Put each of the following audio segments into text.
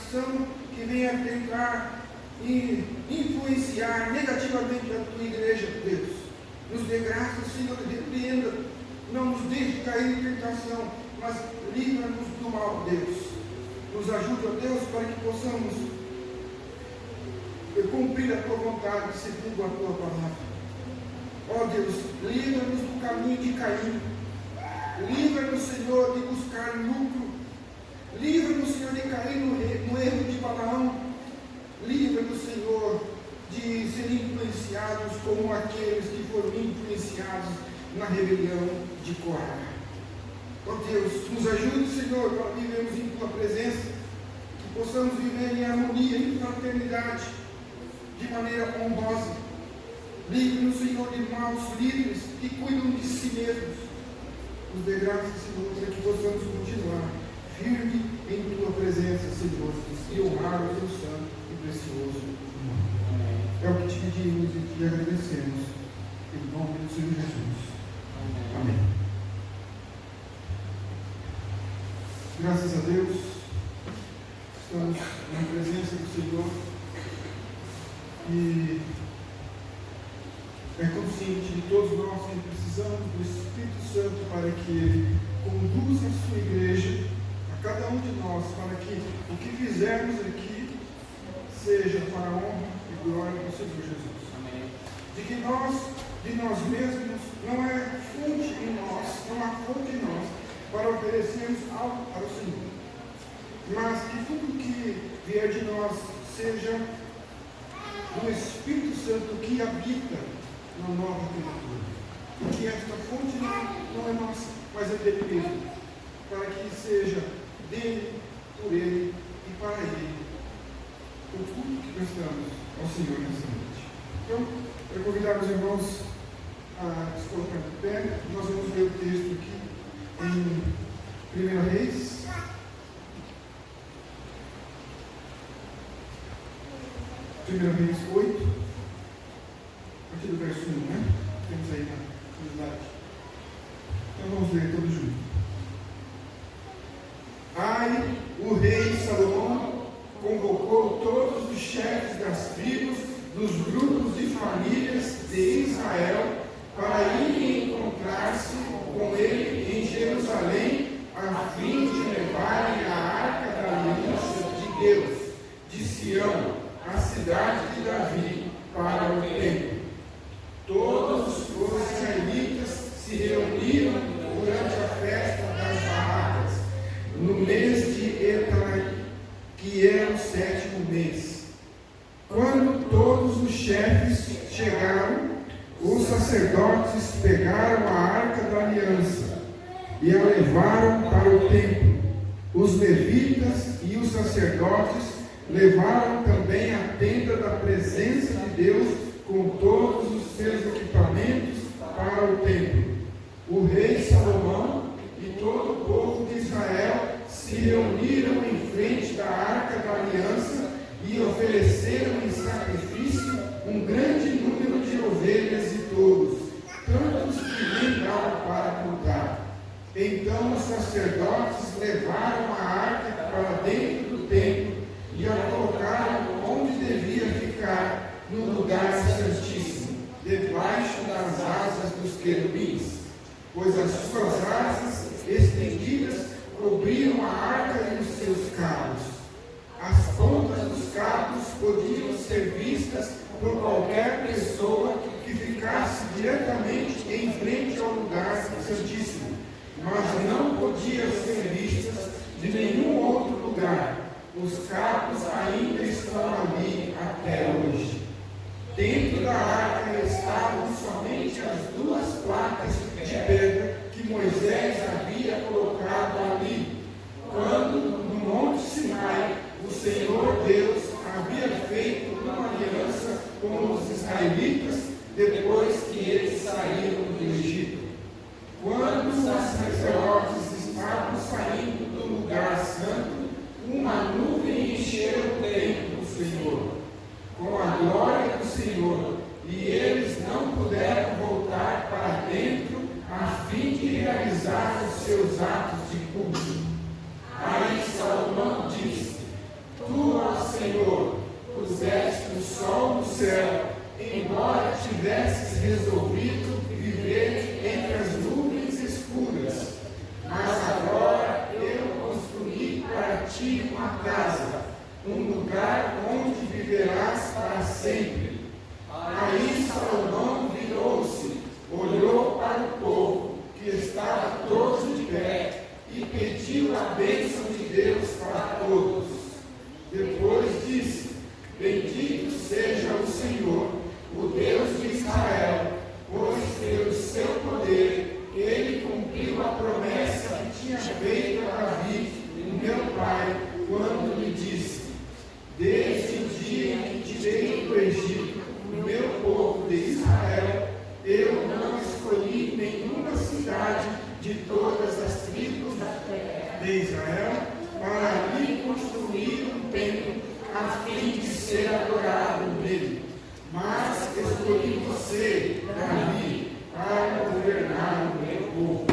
ação que venha tentar influenciar negativamente a tua igreja, Deus. Nos dê graça, Senhor, repreenda, não nos deixe cair em tentação, mas livra-nos do mal, Deus. Nos ajude, ó Deus, para que possamos cumprir a tua vontade segundo a tua palavra. Ó Deus, livra-nos do caminho de Caim. Livra-nos, Senhor, de buscar lucro. Livra-nos, Senhor, de cair no erro de Balaão. Livra-nos, Senhor, de ser influenciados como aqueles que foram influenciados na rebelião de Corá. Ó Deus, nos ajude, Senhor, para vivermos em tua presença, que possamos viver em harmonia, em fraternidade, de maneira honrosa. Livre-nos, Senhor, de maus líderes que cuidam de si mesmos. Nos dê graça, Senhor, para que possamos continuar firme em tua presença, Senhor, e honrar o teu santo e precioso nome. É o que te pedimos e te agradecemos, em nome do Senhor Jesus. Amém. Graças a Deus, estamos na presença do Senhor e é consciente de todos nós que precisamos do Espírito Santo para que Ele conduza a sua igreja, a cada um de nós, para que o que fizermos aqui seja para a honra e glória do Senhor Jesus. Amém. De que de nós mesmos, não é fonte em nós, não há fonte em nós para oferecermos algo para o Senhor, mas que tudo que vier de nós seja do Espírito Santo que habita na nova criatura. E que esta fonte não é nossa, mas é dele mesmo, para que seja dele, por ele e para ele o culto que prestamos ao Senhor nessa noite. Então, eu convidar os irmãos a se colocar de pé. Nós vamos ler o texto aqui em 1 Reis. Reis 8, a partir do verso 1, né? Temos aí na slide. Então vamos ler todos juntos. Aí o rei Salomão convocou todos os chefes das tribos, dos grupos de famílias de Israel, para irem encontrar-se com ele em Jerusalém, a fim de levarem a arca da aliança de Deus, de Sião, a cidade de Davi, para o templo. Todos os israelitas se reuniram durante a festa das barracas, no mês de Etar, que é o 7º mês. Quando todos os chefes chegaram, os sacerdotes pegaram a arca da aliança e a levaram para o templo. Os levitas e os sacerdotes levaram também a tenda da presença de Deus com todos os seus equipamentos para o templo. O rei Salomão e todo o povo de Israel se reuniram em frente da arca da aliança e ofereceram em sacrifício um grande número de ovelhas e touros, tantos que nem dava para contar. Então os sacerdotes levaram a arca para dentro do templo e a colocaram onde devia ficar, no lugar santíssimo, debaixo das asas dos querubins, pois as suas asas estendidas cobriam a arca e os seus cabos. As pontas dos cabos podiam ser vistas por qualquer pessoa que ficasse diretamente em frente ao lugar santíssimo, mas não podiam ser vistas de nenhum outro lugar. Os cabos ainda estão ali até hoje. Dentro da arca estavam somente as 2 placas de pedra que Moisés havia colocado ali, quando no Monte Sinai o Senhor Deus havia feito uma aliança com os israelitas depois que eles saíram do Egito. Quando os sacerdotes estavam saindo do lugar santo, uma nuvem encheu o templo do Senhor, com a glória do Senhor, e eles não puderam voltar para dentro a fim de realizar os seus atos de culto. Aí Salomão disse: Tu céu, embora tivesses resolvido viver entre as nuvens escuras. Mas agora eu construí para ti uma casa, um lugar onde viverás para sempre. Aí Salomão virou-se, olhou para o povo, que estava todos de pé, e pediu a bênção de Deus para todos. Depois disse: Bendito seja o Senhor, o Deus de Israel, pois pelo seu poder ele cumpriu a promessa que tinha feito a Davi, meu pai, quando lhe disse: Desde o dia em que tirei do Egito o meu povo de Israel, eu não escolhi nenhuma cidade de todas as tribos de Israel para ali construir um templo a fim de ser adorado nele. Mas escolhi você, Davi, para governar o meu povo.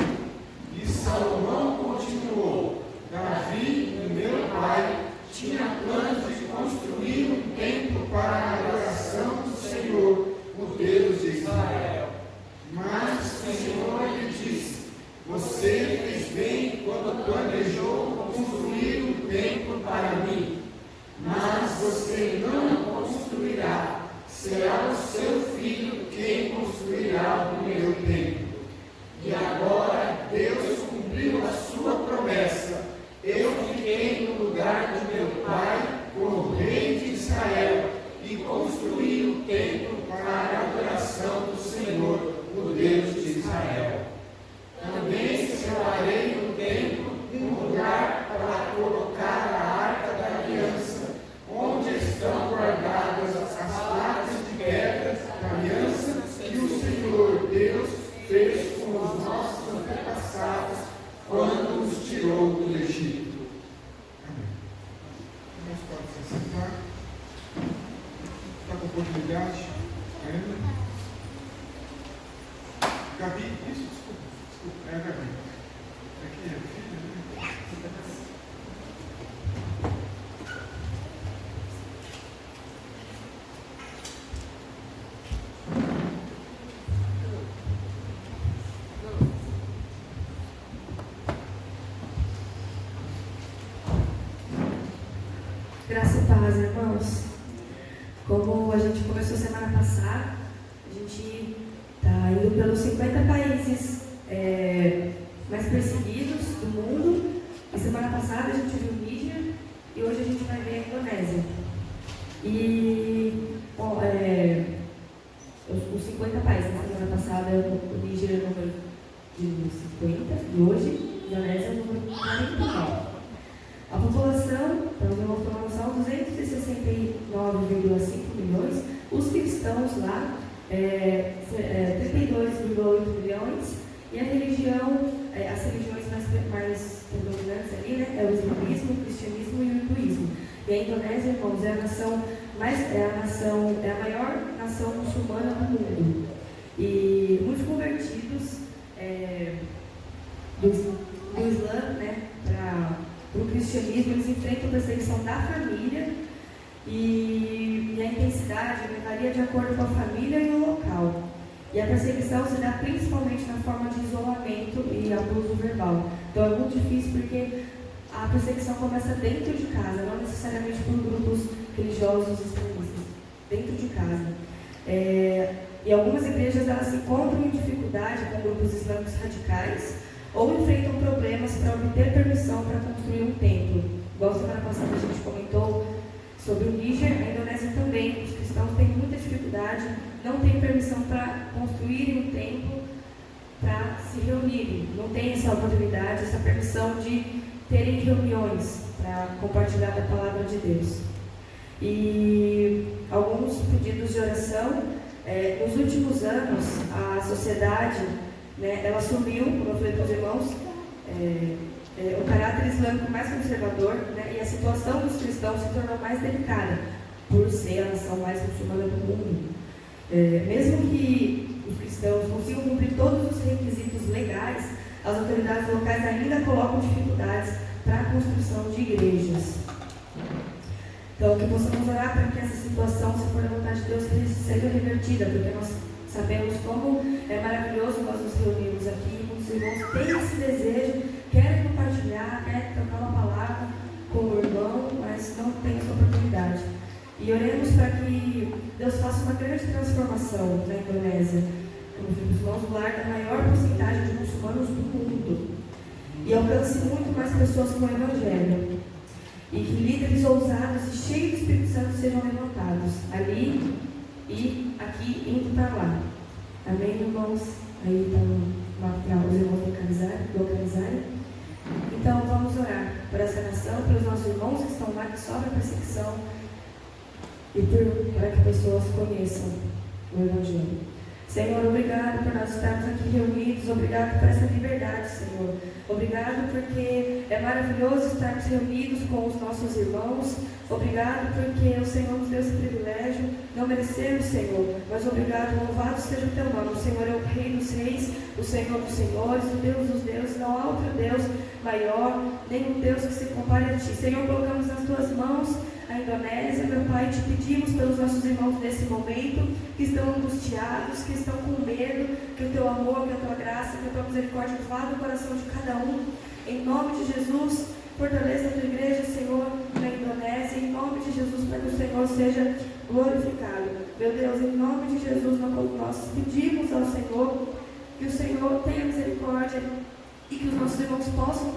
E Salomão continuou: Davi, meu pai, tinha planos de construir um templo para a adoração do Senhor, o Deus de Israel. Mas o Senhor lhe disse: Você fez bem quando planejou construir um templo para mim. Mas você não construirá, será o seu filho quem construirá o meu templo. E agora Deus cumpriu a sua promessa. Eu fiquei no lugar de meu pai como rei de Israel e construí o templo para a adoração do Senhor, o Deus de Israel. Também separei no templo um lugar para colocar a arca da aliança, onde estão guardadas as placas de pedra da aliança que o Senhor Deus fez com os nossos antepassados quando os tirou do Egito. Amém. Nós podemos se sentar. Está com oportunidade ainda? Gabi, isso, desculpa, é a Gabi. Aqui é a filha, né? Graça e paz, irmãos. Como a gente começou semana passada, a gente está indo pelos 50 países mais perseguidos do mundo. E semana passada a gente viu o Níger e hoje a gente vai ver a Indonésia. E os 50 países, na semana passada o Níger é o número de 50 e hoje a Indonésia é o número 49. A população, para uma noção, 269,5 milhões, os cristãos lá, 32,8 milhões, e a religião, as religiões mais predominantes ali, né, é o islamismo, o cristianismo e o hinduísmo. E a Indonésia, irmãos, é a maior nação muçulmana do mundo. E muitos convertidos do Islã, né, para o cristianismo, eles enfrentam perseguição da família e a intensidade varia de acordo com a família e o local. E a perseguição se dá principalmente na forma de isolamento e abuso verbal. Então é muito difícil porque a perseguição começa dentro de casa, não necessariamente por grupos religiosos extremistas, dentro de casa. E algumas igrejas elas se encontram em dificuldade com grupos islâmicos radicais ou enfrentam problemas para obter permissão para construir um templo. Igual semana passada a gente comentou sobre o Níger, a Indonésia também, os cristãos têm muita dificuldade, não têm permissão para construírem um templo, para se reunirem, não tem essa oportunidade, essa permissão de terem reuniões para compartilhar da palavra de Deus. E alguns pedidos de oração, nos últimos anos, a sociedade, né, ela assumiu, como eu falei para os irmãos, o caráter islâmico mais conservador, né, e a situação dos cristãos se tornou mais delicada, por ser a nação mais muçulmana do mundo. Mesmo que os cristãos consigam cumprir todos os requisitos legais, as autoridades locais ainda colocam dificuldades para a construção de igrejas. Então, que possamos orar para que essa situação, se for a vontade de Deus, seja revertida, porque nós sabemos como é maravilhoso nós nos reunirmos aqui, muitos irmãos têm esse desejo, querem compartilhar, querem trocar uma palavra com o irmão, mas não tem essa oportunidade. E oremos para que Deus faça uma grande transformação na Indonésia. Como vimos, nós guarda a maior porcentagem de muçulmanos do mundo e alcance muito mais pessoas com o Evangelho. E que líderes ousados e cheios do Espírito Santo sejam levantados ali e aqui indo para lá. Amém, irmãos? Aí está no material, os irmãos localizarem. Então vamos orar por essa nação, pelos nossos irmãos que estão lá, que sofrem perseguição, e para que pessoas conheçam o Evangelho. Senhor, obrigado por nós estarmos aqui reunidos, obrigado por essa liberdade, Senhor. Obrigado porque é maravilhoso estarmos reunidos com os nossos irmãos. Obrigado porque o Senhor nos deu esse privilégio. Não merecemos, Senhor, mas obrigado, louvado seja o teu nome. O Senhor é o Rei dos Reis, o Senhor dos Senhores, o Deus dos deuses. Não há outro Deus maior, nenhum Deus que se compare a ti. Senhor, colocamos nas tuas mãos a Indonésia, meu Pai, te pedimos pelos nossos irmãos nesse momento, que estão angustiados, que estão com medo, que o teu amor, que a tua graça, que a tua misericórdia vá no coração de cada um. Em nome de Jesus, fortaleça a tua igreja, Senhor, na Indonésia, em nome de Jesus, para que o Senhor seja glorificado. Meu Deus, em nome de Jesus, nós pedimos ao Senhor que o Senhor tenha misericórdia e que os nossos irmãos possam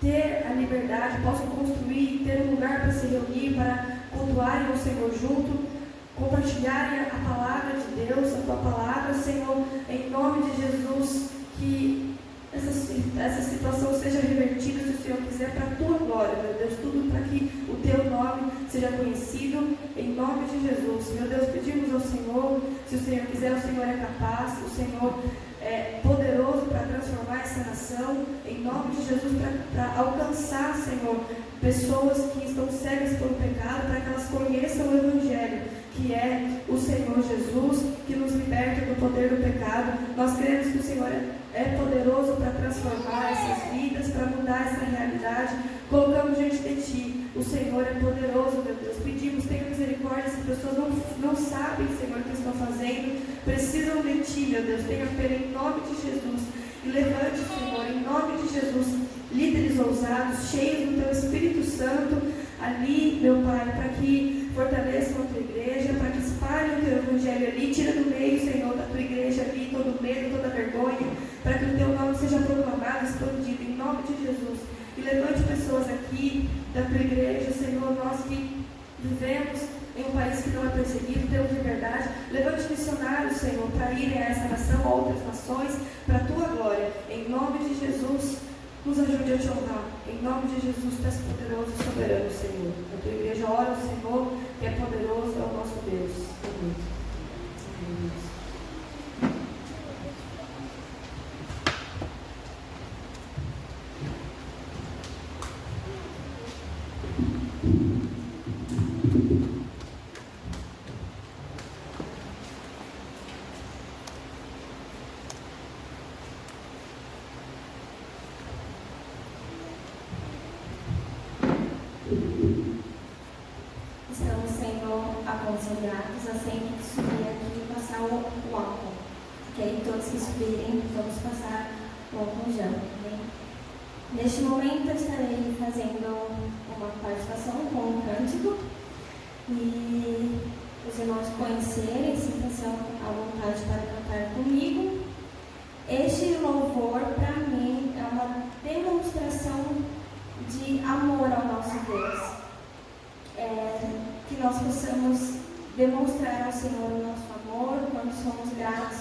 ter a liberdade, possam construir, ter um lugar para se reunir, para cultuarem o Senhor junto, compartilharem a palavra de Deus, a tua palavra, Senhor, em nome de Jesus, que essa situação seja revertida, se o Senhor quiser, para a tua glória, meu Deus, tudo para que o teu nome seja conhecido, em nome de Jesus. Meu Deus, pedimos ao Senhor, se o Senhor quiser, o Senhor é capaz, o Senhor é poderoso para transformar essa nação, em nome de Jesus, para alcançar, Senhor, pessoas que estão cegas pelo pecado, para que elas conheçam o Evangelho, que é o Senhor Jesus, que nos liberta do poder do pecado. Nós cremos que o Senhor é poderoso para transformar essas vidas, para mudar essa realidade. Colocamos diante de Ti, o Senhor é poderoso, meu Deus. Pedimos, tenha misericórdia, se as pessoas não sabem, Senhor, o que estão fazendo, precisam de Ti, meu Deus. Tenha pena em nome de Jesus. E levante, Senhor, em nome de Jesus, líderes ousados, cheios do Teu Espírito Santo, ali, meu Pai, para que fortaleçam a Tua igreja, para que espalhem o Teu Evangelho ali, tira do meio, Senhor, da Tua igreja ali, todo medo, toda vergonha, para que o Teu nome seja proclamado, expandido, em nome de Jesus. E levante pessoas aqui da Tua igreja, Senhor, nós que vivemos em um país que não é perseguido, temos liberdade. Levante missionários, Senhor, para irem a essa nação, a outras nações, para a Tua glória. Em nome de Jesus, nos ajude a Te honrar. Em nome de Jesus, Tu és poderoso e soberano, Senhor. A Tua igreja ora ao Senhor, que é poderoso, é o nosso Deus. Amém. Amém. Estamos sendo aconselhados a sempre subir aqui e passar o álcool. Que aí todos que subirem, vamos passar o álcool gel. Né? Neste momento eu estarei fazendo uma participação com um cântico e os irmãos conhecerem, sintam-se à vontade para cantar comigo. Este louvor, para mim, é uma demonstração de amor ao nosso Deus. Que nós possamos demonstrar ao Senhor o nosso amor quando somos gratos,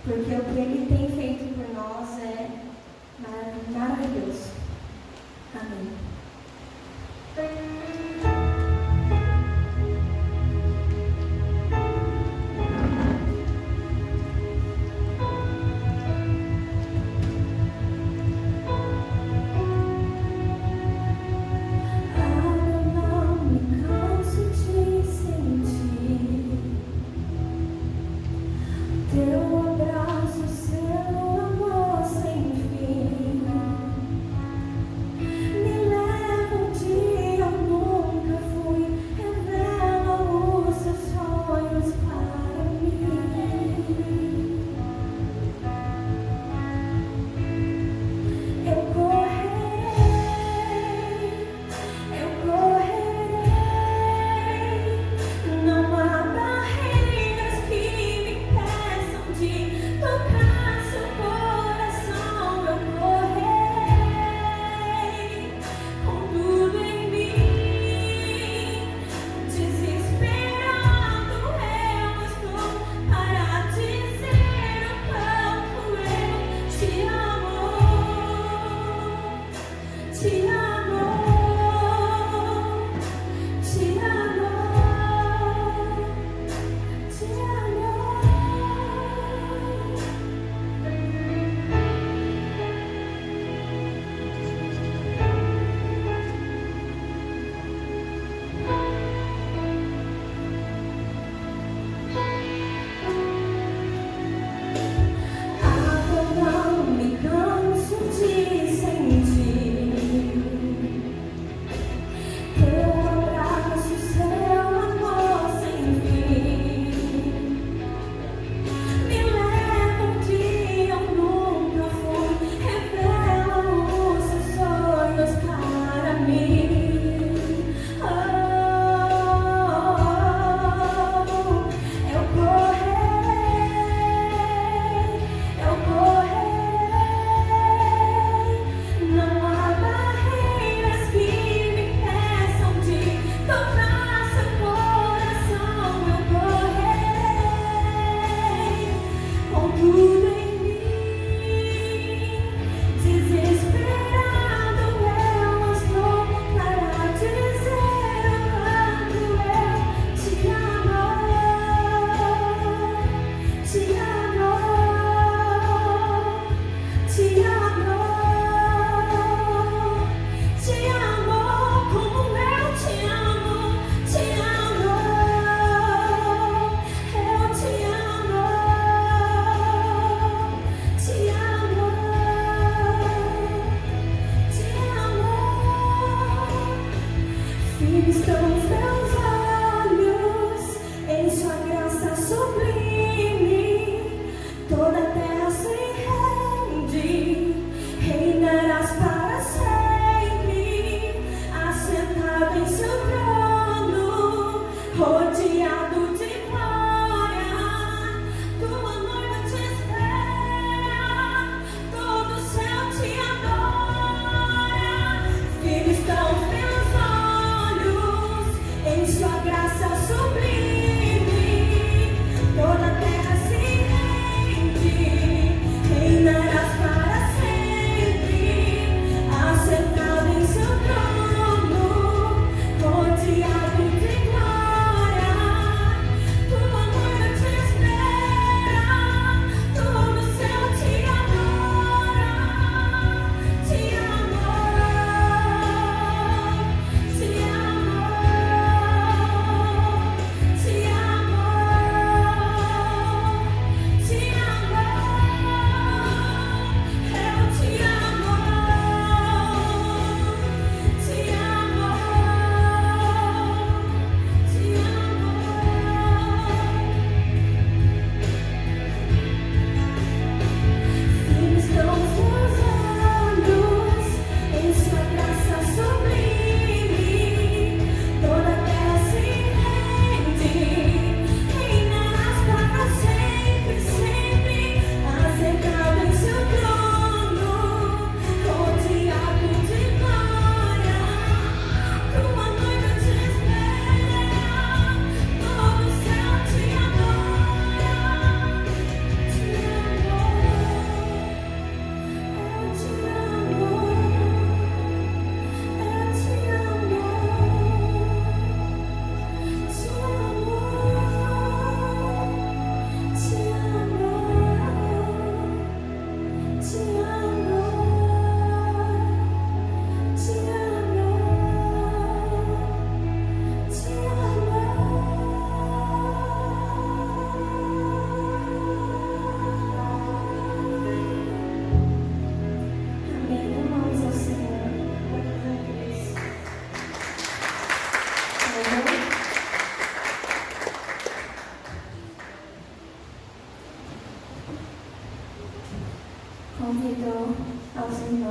porque o que Ele tem feito por nós é maravilhoso. Amém. Teu abraço, Senhor.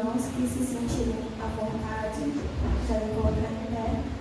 irmãos que se sentirem à vontade, podem colocar em pé.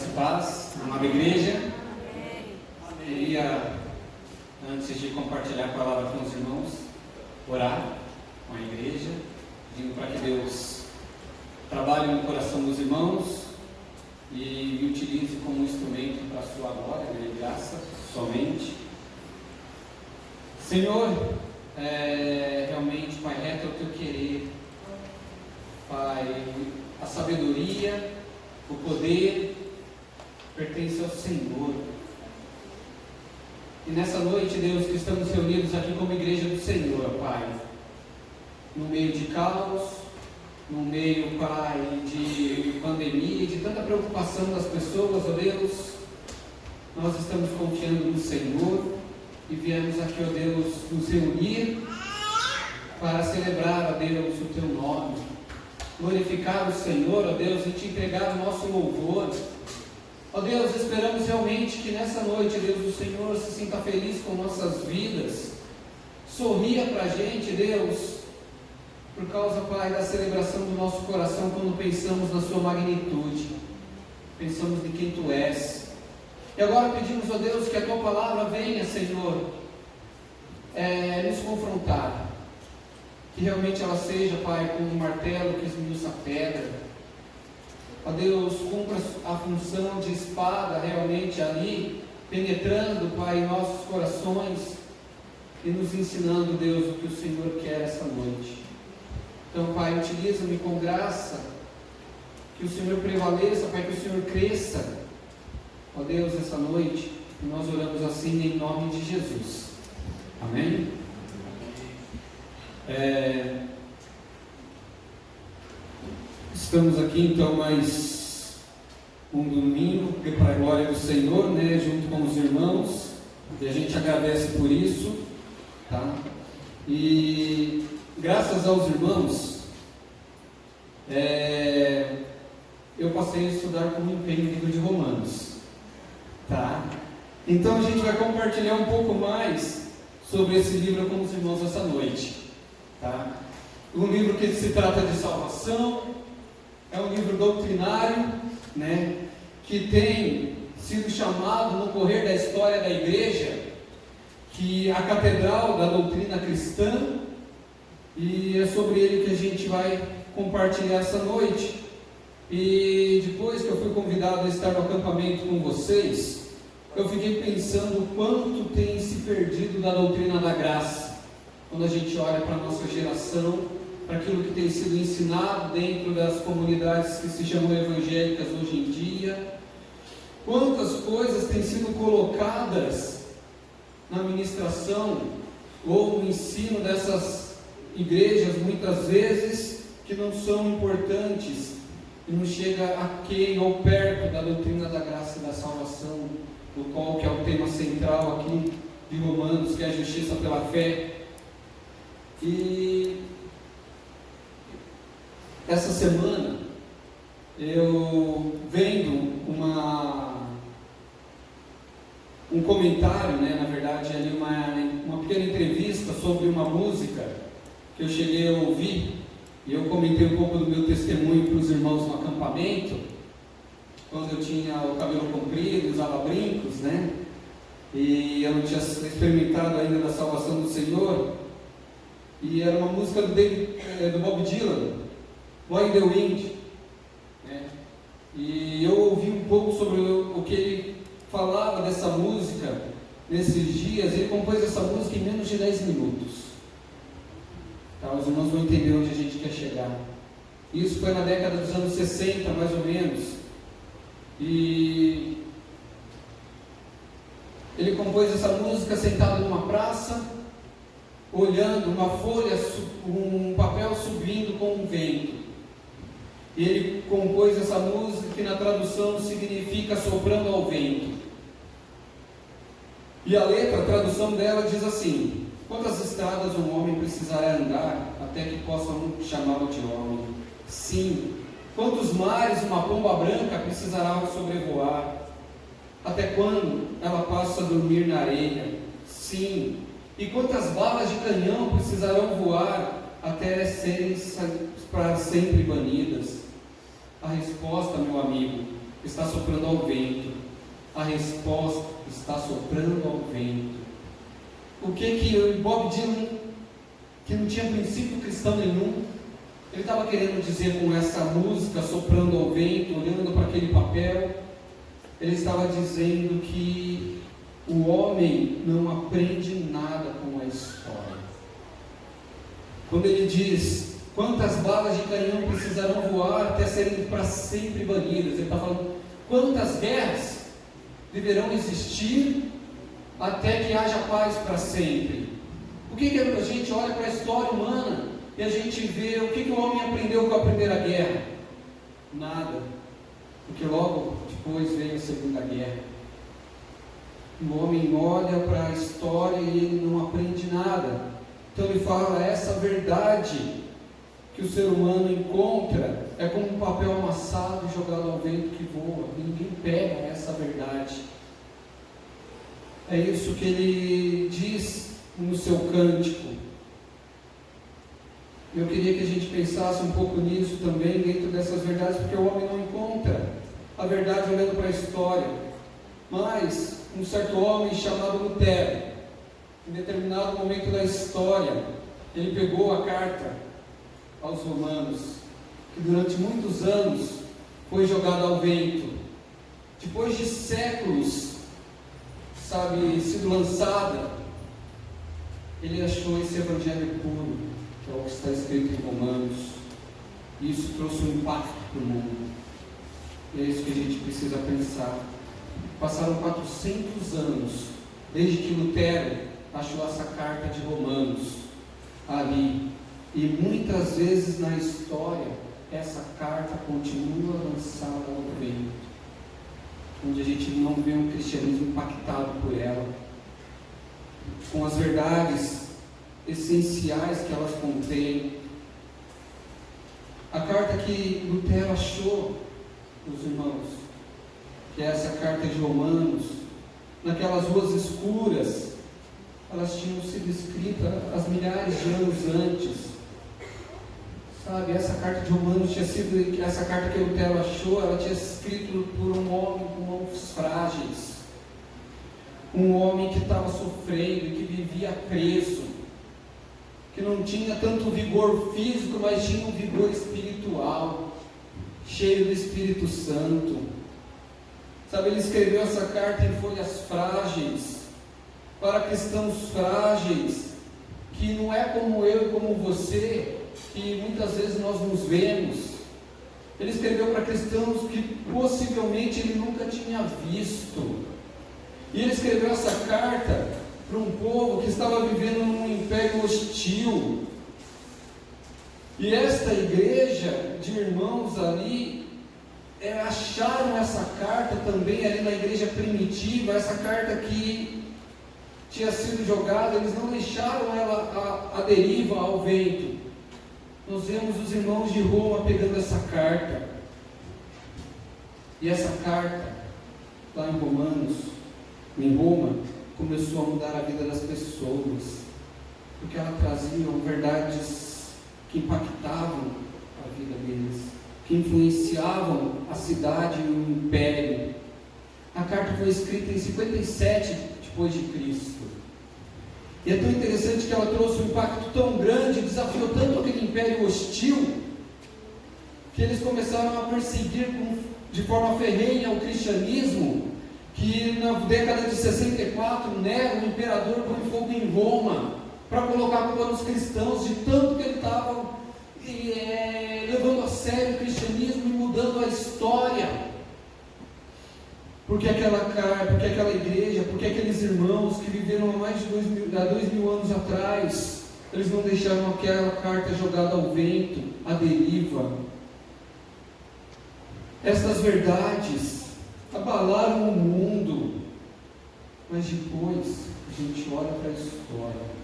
Graça e paz, amada igreja. Queria, antes de compartilhar a palavra com os irmãos, orar com a igreja, pedindo para que Deus trabalhe no coração dos irmãos e me utilize como instrumento para a sua glória e graça somente. Senhor, realmente, Pai, reto é o teu querer, Pai, a sabedoria, o poder pertence ao Senhor. E nessa noite, Deus, que estamos reunidos aqui como igreja do Senhor, Pai, no meio de caos, no meio, Pai, de pandemia, de tanta preocupação das pessoas, ó Deus, nós estamos confiando no Senhor e viemos aqui, ó Deus, nos reunir para celebrar, ó Deus, o teu nome, glorificar o Senhor, ó Deus, e te entregar o nosso louvor. Ó Deus, esperamos realmente que nessa noite, Deus, o Senhor se sinta feliz com nossas vidas, sorria para a gente, Deus, por causa, Pai, da celebração do nosso coração, quando pensamos na sua magnitude, pensamos em quem tu és. E agora pedimos, ó Deus, que a tua palavra venha, Senhor, nos confrontar, que realmente ela seja, Pai, como um martelo que esmiuça a pedra. Ó Deus, cumpra a função de espada realmente ali, penetrando, Pai, em nossos corações e nos ensinando, Deus, o que o Senhor quer esta noite. Então, Pai, utiliza-me com graça, que o Senhor prevaleça, Pai, que o Senhor cresça, ó Deus, essa noite, e nós oramos assim em nome de Jesus. Amém? Estamos aqui então mais um domingo para a glória do Senhor, né, junto com os irmãos, e a gente agradece por isso, tá? E graças aos irmãos, eu passei a estudar com empenho o livro de Romanos, tá? Então a gente vai compartilhar um pouco mais sobre esse livro com os irmãos essa noite, tá? Um livro que se trata de salvação, é um livro doutrinário, né, que tem sido chamado no correr da história da igreja, que a catedral da doutrina cristã, e é sobre ele que a gente vai compartilhar essa noite. E depois que eu fui convidado a estar no acampamento com vocês, eu fiquei pensando o quanto tem se perdido da doutrina da graça, quando a gente olha para a nossa geração, para aquilo que tem sido ensinado dentro das comunidades que se chamam evangélicas hoje em dia, quantas coisas têm sido colocadas na ministração ou no ensino dessas igrejas, muitas vezes, que não são importantes e não chega a quem ou perto da doutrina da graça e da salvação, do qual que é o tema central aqui de Romanos, que é a justiça pela fé. E essa semana eu vendo um comentário, né, na verdade ali uma pequena entrevista sobre uma música que eu cheguei a ouvir, e eu comentei um pouco do meu testemunho para os irmãos no acampamento, quando eu tinha o cabelo comprido, usava brincos, né, e eu não tinha experimentado ainda da salvação do Senhor, e era uma música do Bob Dylan, Blowing the Wind, né? E eu ouvi um pouco sobre o que ele falava dessa música nesses dias. Ele compôs essa música em menos de 10 minutos, tá? Os irmãos vão entender onde a gente quer chegar. Isso foi na década dos anos 60, mais ou menos, e ele compôs essa música sentado numa praça, olhando uma folha, um papel subindo com um vento. E ele compôs essa música que na tradução significa soprando ao vento. E a letra, a tradução dela diz assim: quantas estradas um homem precisará andar até que possam chamá-lo de homem? Sim. Quantos mares uma pomba branca precisará sobrevoar? Até quando ela passa a dormir na areia? Sim. E quantas balas de canhão precisarão voar até serem para sempre banidas? A resposta, meu amigo, está soprando ao vento. A resposta está soprando ao vento. O que Bob Dylan, que não tinha princípio cristão nenhum, ele estava querendo dizer com essa música, soprando ao vento, olhando para aquele papel, ele estava dizendo que o homem não aprende nada com a história. Quando ele diz, quantas balas de canhão precisarão voar até serem para sempre banidas, ele está falando, quantas guerras deverão existir até que haja paz para sempre. O que a gente olha para a história humana e a gente vê o que o homem aprendeu com a Primeira Guerra? Nada, porque logo depois veio a Segunda Guerra. O homem olha para a história e ele não aprende nada. Então ele fala, essa verdade que o ser humano encontra é como um papel amassado e jogado ao vento que voa. Ninguém pega essa verdade. É isso que ele diz no seu cântico. Eu queria que a gente pensasse um pouco nisso também, dentro dessas verdades, porque o homem não encontra a verdade olhando para a história. Mas um certo homem chamado Lutero, em determinado momento da história, ele pegou a carta aos romanos, que durante muitos anos foi jogada ao vento. Depois de séculos, sido lançada, ele achou esse evangelho puro, que é o que está escrito em Romanos. E isso trouxe um impacto para o mundo. E é isso que a gente precisa pensar. Passaram 400 anos desde que Lutero achou essa carta de Romanos ali. E muitas vezes na história, essa carta continua lançada ao vento, onde a gente não vê um cristianismo impactado por ela, com as verdades essenciais que elas contêm. A carta que Lutero achou, os irmãos, que é essa carta de Romanos, naquelas ruas escuras, elas tinham sido escritas há milhares de anos antes. Essa carta de Romanos tinha sido, essa carta que Lutero achou, ela tinha sido escrita por um homem com mãos frágeis, um homem que estava sofrendo, que vivia preso, que não tinha tanto vigor físico, mas tinha um vigor espiritual, cheio do Espírito Santo. Ele escreveu essa carta em folhas frágeis, para cristãos frágeis, que não é como eu e como você, que muitas vezes nós nos vemos. Ele escreveu para cristãos que possivelmente ele nunca tinha visto. E ele escreveu essa carta para um povo que estava vivendo num império hostil. E esta igreja de irmãos ali acharam essa carta também ali na igreja primitiva, essa carta que tinha sido jogada, eles não deixaram ela à deriva, ao vento. Nós vemos os irmãos de Roma pegando essa carta, e essa carta lá em Roma, começou a mudar a vida das pessoas, porque ela trazia verdades que impactavam a vida deles, que influenciavam a cidade e o império. A carta foi escrita em 57 depois de Cristo. E é tão interessante que ela trouxe um impacto tão grande, desafiou tanto aquele império hostil, que eles começaram a perseguir de forma ferrenha o cristianismo, que na década de 64, Nero, o imperador, põe fogo em Roma, para colocar a culpa nos cristãos, de tanto que ele estava levando a sério o cristianismo e mudando a história. Porque aquela igreja, porque aqueles irmãos que viveram há mais de 2000 anos atrás, eles não deixaram aquela carta jogada ao vento, à deriva. Estas verdades abalaram o mundo, mas depois a gente olha para a história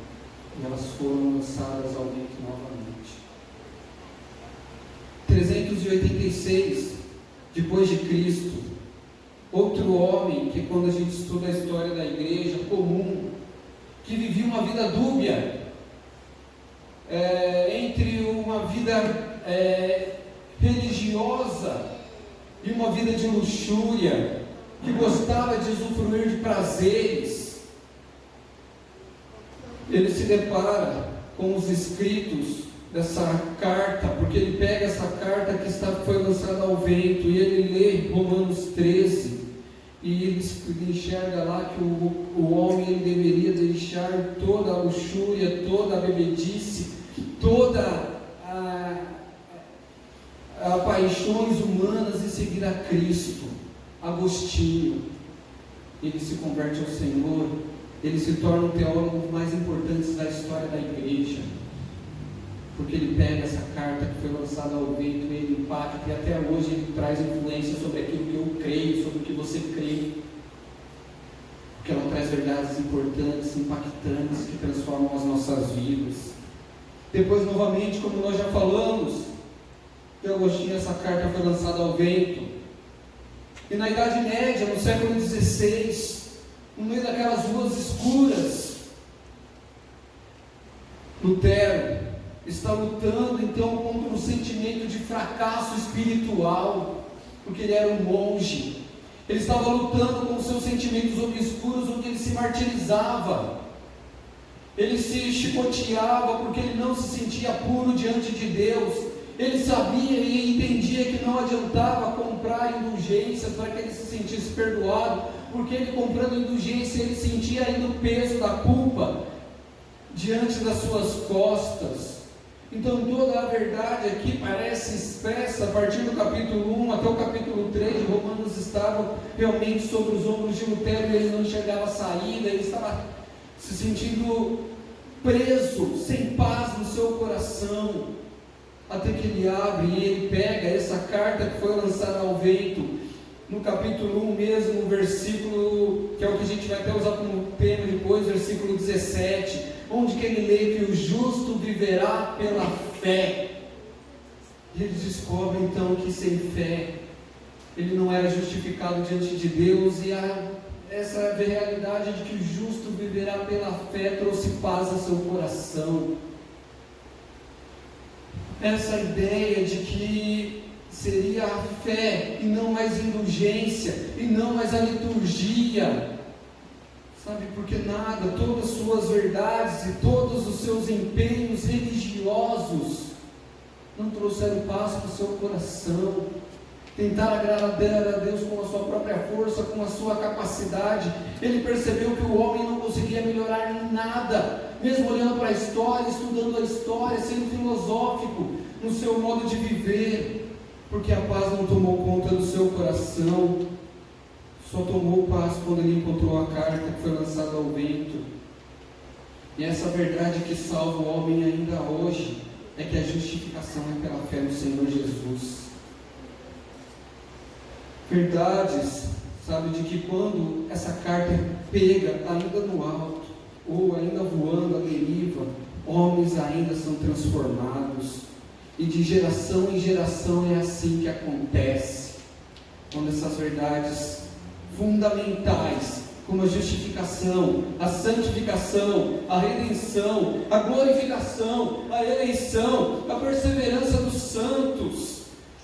e elas foram lançadas ao vento novamente. 386 depois de Cristo, outro homem que, quando a gente estuda a história da igreja comum, que vivia uma vida dúbia, entre uma vida religiosa de uma vida de luxúria, que gostava de usufruir de prazeres, ele se depara com os escritos dessa carta, porque ele pega essa carta que foi lançada ao vento e ele lê Romanos 13, e ele enxerga lá que o homem ele deveria deixar toda a luxúria, toda a bebedice, toda a paixões humanas e seguir a Cristo. Agostinho, ele se converte ao Senhor, ele se torna um teólogo dos mais importantes da história da igreja, porque ele pega essa carta que foi lançada ao vento e ele impacta, e até hoje ele traz influência sobre aquilo que eu creio, sobre o que você crê, porque ela traz verdades importantes, impactantes, que transformam as nossas vidas. Depois, novamente, como nós já falamos, de Agostinho, essa carta foi lançada ao vento, e na Idade Média, no século XVI, no meio daquelas ruas escuras, Lutero está lutando então contra um sentimento de fracasso espiritual, porque ele era um monge. Ele estava lutando com seus sentimentos obscuros, onde ele se martirizava, ele se chicoteava, porque ele não se sentia puro diante de Deus. Ele sabia e entendia que não adiantava comprar indulgências para que ele se sentisse perdoado, porque ele comprando indulgência, ele sentia ainda o peso da culpa diante das suas costas. Então toda a verdade aqui parece expressa a partir do capítulo 1 até o capítulo 3 de Romanos estava realmente sobre os ombros de Lutero, e ele não enxergava saída, ele estava se sentindo preso, sem paz no seu coração, até que ele abre e ele pega essa carta que foi lançada ao vento, no capítulo 1 mesmo, no versículo, que é o que a gente vai até usar como tema depois, versículo 17, onde que ele lê que o justo viverá pela fé. E ele descobre então que sem fé ele não era justificado diante de Deus, e essa realidade de que o justo viverá pela fé trouxe paz ao seu coração. Essa ideia de que seria a fé e não mais indulgência, e não mais a liturgia, sabe, porque nada, todas as suas verdades e todos os seus empenhos religiosos não trouxeram paz para o seu coração. Tentar agradar a Deus com a sua própria força, com a sua capacidade. Ele percebeu que o homem não conseguia melhorar em nada, mesmo olhando para a história, estudando a história, sendo filosófico no seu modo de viver, porque a paz não tomou conta do seu coração. Só tomou paz quando ele encontrou a carta que foi lançada ao vento. E essa verdade que salva o homem ainda hoje é que a justificação é pela fé no Senhor Jesus. Verdades, sabe, de que quando essa carta pega ainda no alto, ou ainda voando à deriva, homens ainda são transformados, e de geração em geração é assim que acontece, quando essas verdades fundamentais, como a justificação, a santificação, a redenção, a glorificação, a eleição, a perseverança dos santos,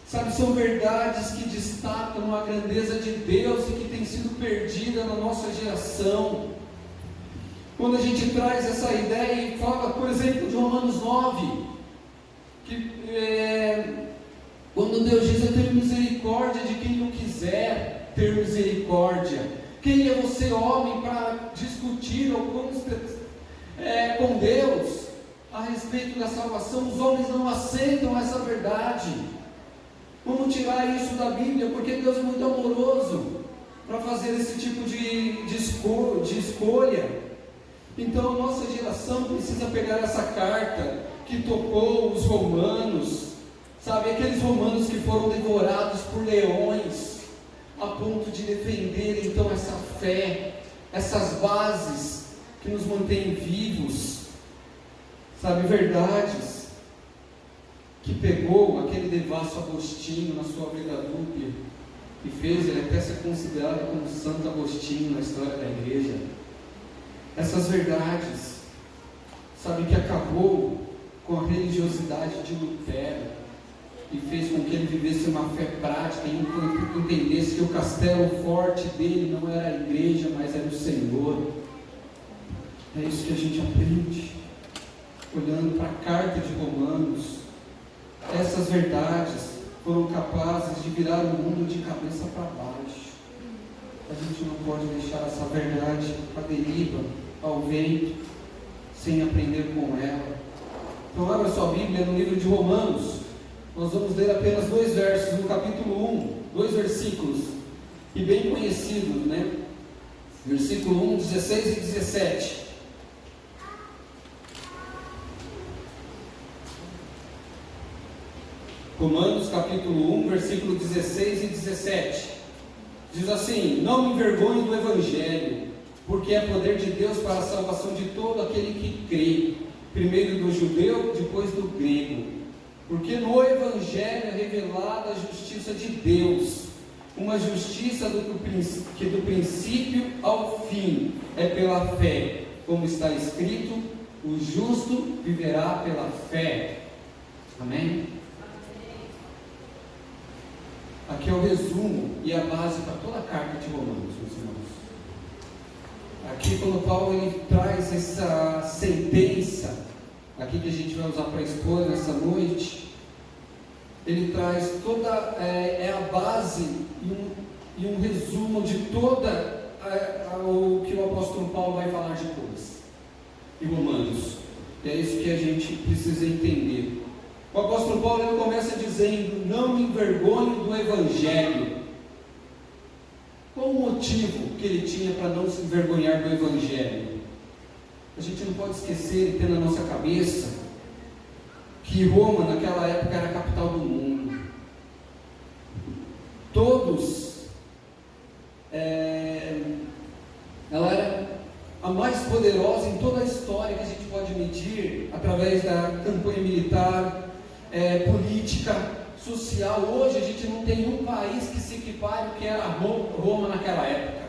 sabe, são verdades que destacam a grandeza de Deus e que tem sido perdida na nossa geração. Quando a gente traz essa ideia e fala, por exemplo, de Romanos 9, que quando Deus diz: eu tenho misericórdia de quem não quiser ter misericórdia. Quem é você, homem, para discutir ou com Deus a respeito da salvação? Os homens não aceitam essa verdade. Vamos tirar isso da Bíblia, porque Deus é muito amoroso para fazer esse tipo de escolha. Então a nossa geração precisa pegar essa carta que tocou os romanos, sabe, aqueles romanos que foram devorados por leões, a ponto de defender então essa fé, essas bases que nos mantêm vivos, sabe, verdades que pegou aquele devasso Agostinho na sua vida adulta e fez ele até ser considerado como Santo Agostinho na história da igreja. Essas verdades, sabe, que acabou com a religiosidade de Lutero, e fez com que ele vivesse uma fé prática e entendesse que o castelo forte dele não era a igreja, mas era o Senhor. É isso que a gente aprende, olhando para a carta de Romanos. Essas verdades foram capazes de virar o mundo de cabeça para baixo. A gente não pode deixar essa verdade à deriva, ao vento, sem aprender com ela. Então abra sua Bíblia no livro de Romanos. Nós vamos ler apenas 2 versos no capítulo 1, 2 versículos, e bem conhecidos, né? Versículo 1, 16 e 17. Romanos capítulo 1, versículo 16 e 17. Diz assim: não me envergonhe do Evangelho, porque é poder de Deus para a salvação de todo aquele que crê, primeiro do judeu, depois do grego. Porque no Evangelho é revelada a justiça de Deus, uma justiça que do princípio ao fim é pela fé, como está escrito: o justo viverá pela fé. Amém? Aqui é o resumo e a base para toda a carta de Romanos, meus irmãos. Aqui, quando Paulo ele traz essa sentença, aqui que a gente vai usar para expor nessa noite, ele traz toda, a base e um resumo de toda o que o apóstolo Paulo vai falar depois, em Romanos. E é isso que a gente precisa entender. O apóstolo Paulo ele começa dizendo: não me envergonhe do Evangelho. Qual o motivo que ele tinha para não se envergonhar do Evangelho? A gente não pode esquecer e ter na nossa cabeça que Roma naquela época era a capital do mundo. Ela era a mais poderosa em toda a história que a gente pode medir através da campanha militar, política, social. Hoje a gente não tem um país que se equipare ao que era Roma naquela época,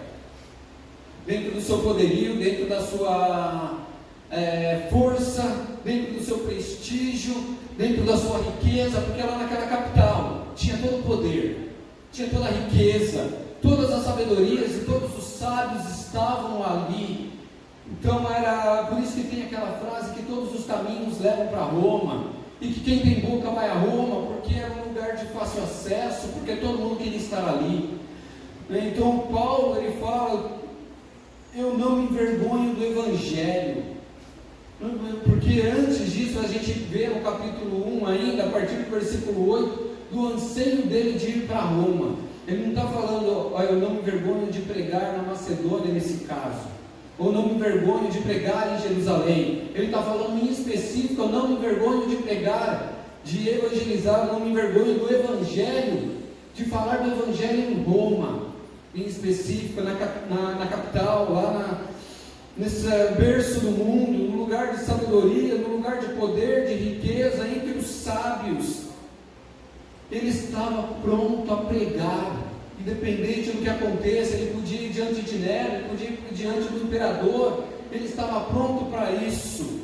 dentro do seu poderio, dentro da sua força, dentro do seu prestígio, dentro da sua riqueza, porque lá naquela capital tinha todo o poder, tinha toda a riqueza, todas as sabedorias e todos os sábios estavam ali. Então era por isso que tem aquela frase que todos os caminhos levam para Roma, e que quem tem boca vai a Roma, porque era um lugar de fácil acesso, porque todo mundo queria estar ali. Então Paulo ele fala: eu não me envergonho do Evangelho, porque antes disso a gente vê no capítulo 1 ainda, a partir do versículo 8, do anseio dele de ir para Roma. Ele não está falando: eu não me envergonho de pregar na Macedônia nesse caso, ou não me envergonho de pregar em Jerusalém. Ele está falando em específico: eu não me envergonho de pregar, de evangelizar, eu não me envergonho do Evangelho, de falar do Evangelho em Roma, em específico, na capital, lá nesse berço do mundo, no lugar de sabedoria, no lugar de poder, de riqueza, entre os sábios. Ele estava pronto a pregar, independente do que aconteça. Ele podia ir diante de Nero, ele podia ir diante do imperador, ele estava pronto para isso.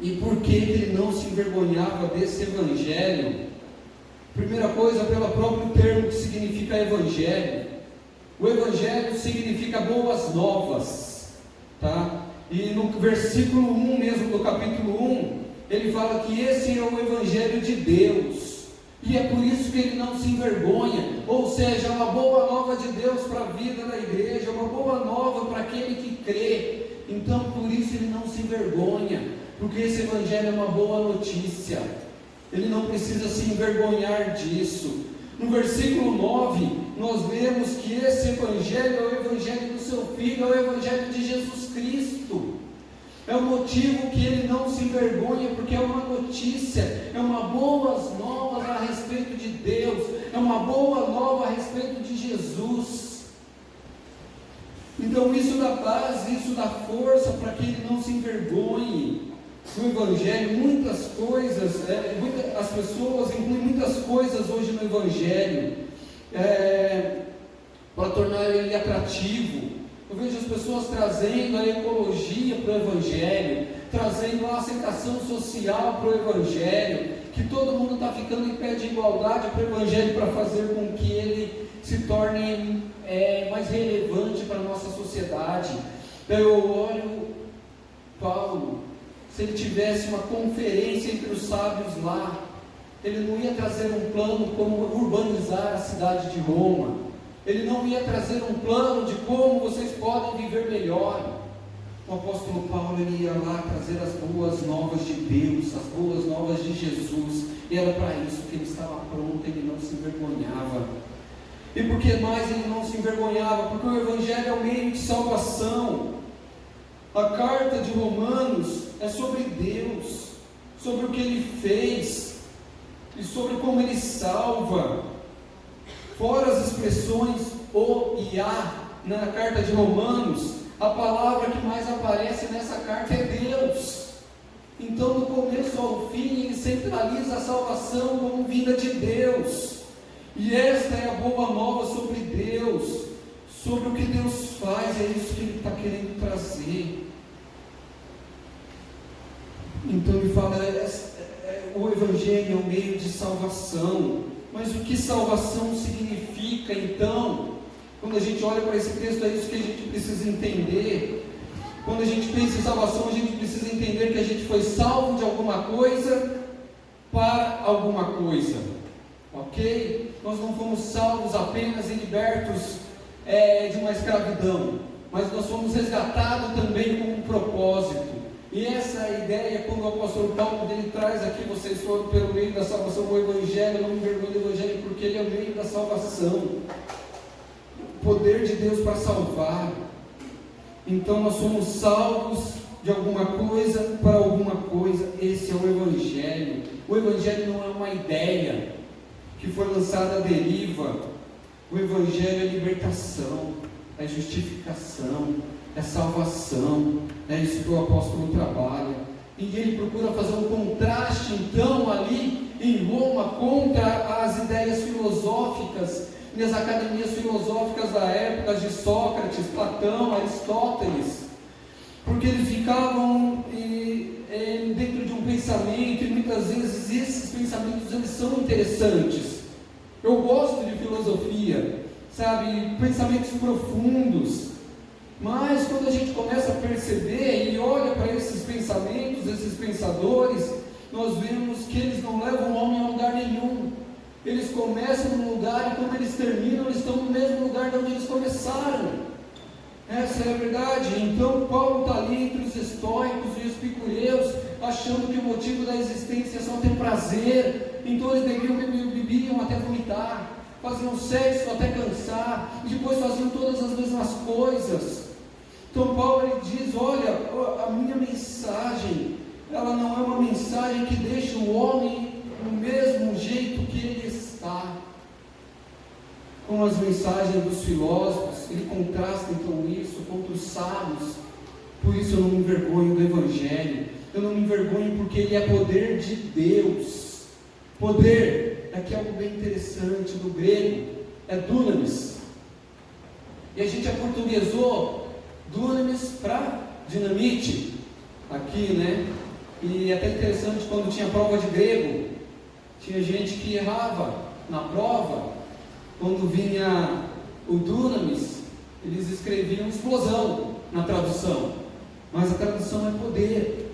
E por que ele não se envergonhava desse Evangelho? Primeira coisa, pelo próprio termo que significa Evangelho. O Evangelho significa boas novas, tá? E no versículo 1 mesmo do capítulo 1, ele fala que esse é o Evangelho de Deus, e é por isso que ele não se envergonha. Ou seja, uma boa nova de Deus para a vida da igreja, uma boa nova para aquele que crê. Então por isso ele não se envergonha, porque esse Evangelho é uma boa notícia. Ele não precisa se envergonhar disso. No versículo 9, nós lemos que esse Evangelho é o Evangelho do seu Filho, é o Evangelho de Jesus Cristo. É o motivo que ele não se envergonha, porque é uma notícia, é uma boas novas a respeito de Deus, é uma boa nova a respeito de Jesus. Então isso dá base, isso dá força para que ele não se envergonhe. No Evangelho, muitas coisas, as pessoas incluem muitas coisas hoje no Evangelho, para tornar ele atrativo. Eu vejo as pessoas trazendo a ecologia para o Evangelho, trazendo a aceitação social para o Evangelho, que todo mundo está ficando em pé de igualdade para o Evangelho, para fazer com que ele se torne mais relevante para a nossa sociedade. Então eu olho Paulo, se ele tivesse uma conferência entre os sábios lá, ele não ia trazer um plano como urbanizar a cidade de Roma, ele não ia trazer um plano de como vocês podem viver melhor. O apóstolo Paulo, ele ia lá trazer as boas novas de Deus, as boas novas de Jesus, e era para isso que ele estava pronto, ele não se envergonhava. E por que mais ele não se envergonhava? Porque o Evangelho é o meio de salvação. A carta de Romanos é sobre Deus, sobre o que Ele fez e sobre como Ele salva. Fora as expressões o e a na carta de Romanos, a palavra que mais aparece nessa carta é Deus. Então, do começo ao fim, ele centraliza a salvação como vinda de Deus. E esta é a boa nova sobre Deus, sobre o que Deus faz, é isso que ele está querendo trazer. Então ele fala, o Evangelho é um meio de salvação. Mas o que salvação significa então? Quando a gente olha para esse texto, é isso que a gente precisa entender. Quando a gente pensa em salvação, a gente precisa entender que a gente foi salvo de alguma coisa para alguma coisa. Ok? Nós não fomos salvos apenas e libertos de uma escravidão, mas nós fomos resgatados também com um propósito. E essa é a ideia, quando o apóstolo Paulo ele traz aqui, vocês foram pelo meio da salvação, o Evangelho, não me envergonhe do Evangelho, porque ele é o meio da salvação, o poder de Deus para salvar. Então nós somos salvos de alguma coisa para alguma coisa. Esse é o Evangelho. O Evangelho não é uma ideia que foi lançada à deriva. O Evangelho é libertação, é justificação, é salvação. É isso que o apóstolo trabalha. E ele procura fazer um contraste então ali em Roma contra as ideias filosóficas e as academias filosóficas da época de Sócrates, Platão, Aristóteles, porque eles ficavam dentro de um pensamento, e muitas vezes esses pensamentos eles são interessantes. Eu gosto de filosofia, sabe, pensamentos profundos, mas quando a gente começa a perceber e olha para esses pensamentos, esses pensadores, nós vemos que eles não levam o homem a lugar nenhum. Eles começam num lugar e quando eles terminam, eles estão no mesmo lugar de onde eles começaram. Essa é a verdade. Então Paulo está ali entre os estoicos e os epicureus, achando que o motivo da existência é só ter prazer. Então eles bebiam até vomitar, faziam sexo até cansar, e depois faziam todas as mesmas coisas. Então Paulo ele diz, olha, a minha mensagem, ela não é uma mensagem que deixa o homem do mesmo jeito que ele está. Com as mensagens dos filósofos, ele contrasta então isso contra os sábios. Por isso eu não me envergonho do Evangelho. Eu não me envergonho porque ele é poder de Deus. Poder, aqui é algo bem interessante do grego, é dunamis. E a gente aportuguesou dunamis para dinamite, aqui, né? E é até interessante, quando tinha prova de grego, tinha gente que errava na prova. Quando vinha o dunamis, eles escreviam explosão na tradução, mas a tradução é poder.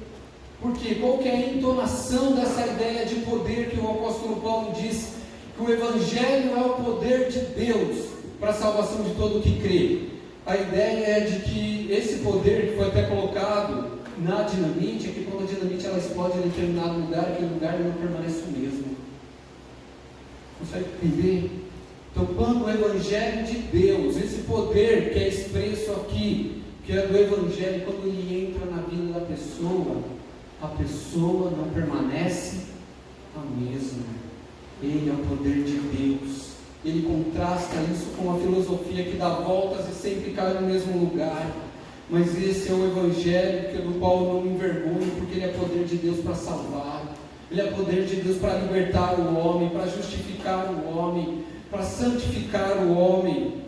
Porque qual que é a entonação dessa ideia de poder que o apóstolo Paulo diz? Que o Evangelho é o poder de Deus para a salvação de todo o que crê. A ideia é de que esse poder que foi até colocado na dinamite, é que quando a dinamite ela explode em determinado lugar, aquele lugar não permanece o mesmo. Consegue entender? Então, quando o Evangelho de Deus, esse poder que é expresso aqui, que é do Evangelho, quando ele entra na vida da pessoa, a pessoa não permanece a mesma. Ele é o poder de Deus. Ele contrasta isso com a filosofia que dá voltas e sempre cai no mesmo lugar. Mas esse é o Evangelho que do Paulo não me envergonho, porque ele é poder de Deus para salvar. Ele é poder de Deus para libertar o homem, para justificar o homem, para santificar o homem.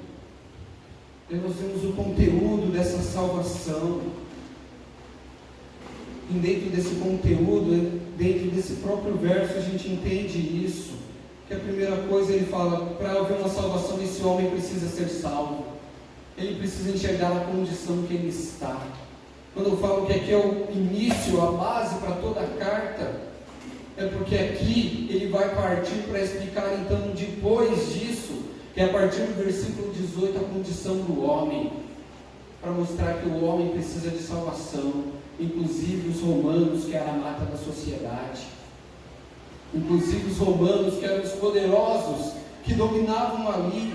E nós temos o conteúdo dessa salvação. E dentro desse conteúdo, dentro desse próprio verso a gente entende isso, que a primeira coisa ele fala, para haver uma salvação esse homem precisa ser salvo, ele precisa enxergar a condição que ele está. Quando eu falo que aqui é o início, a base para toda a carta, é porque aqui ele vai partir para explicar então depois disso, que é a partir do versículo 18, a condição do homem, para mostrar que o homem precisa de salvação, inclusive os romanos, que era a mata da sociedade, inclusive os romanos, que eram os poderosos, que dominavam ali,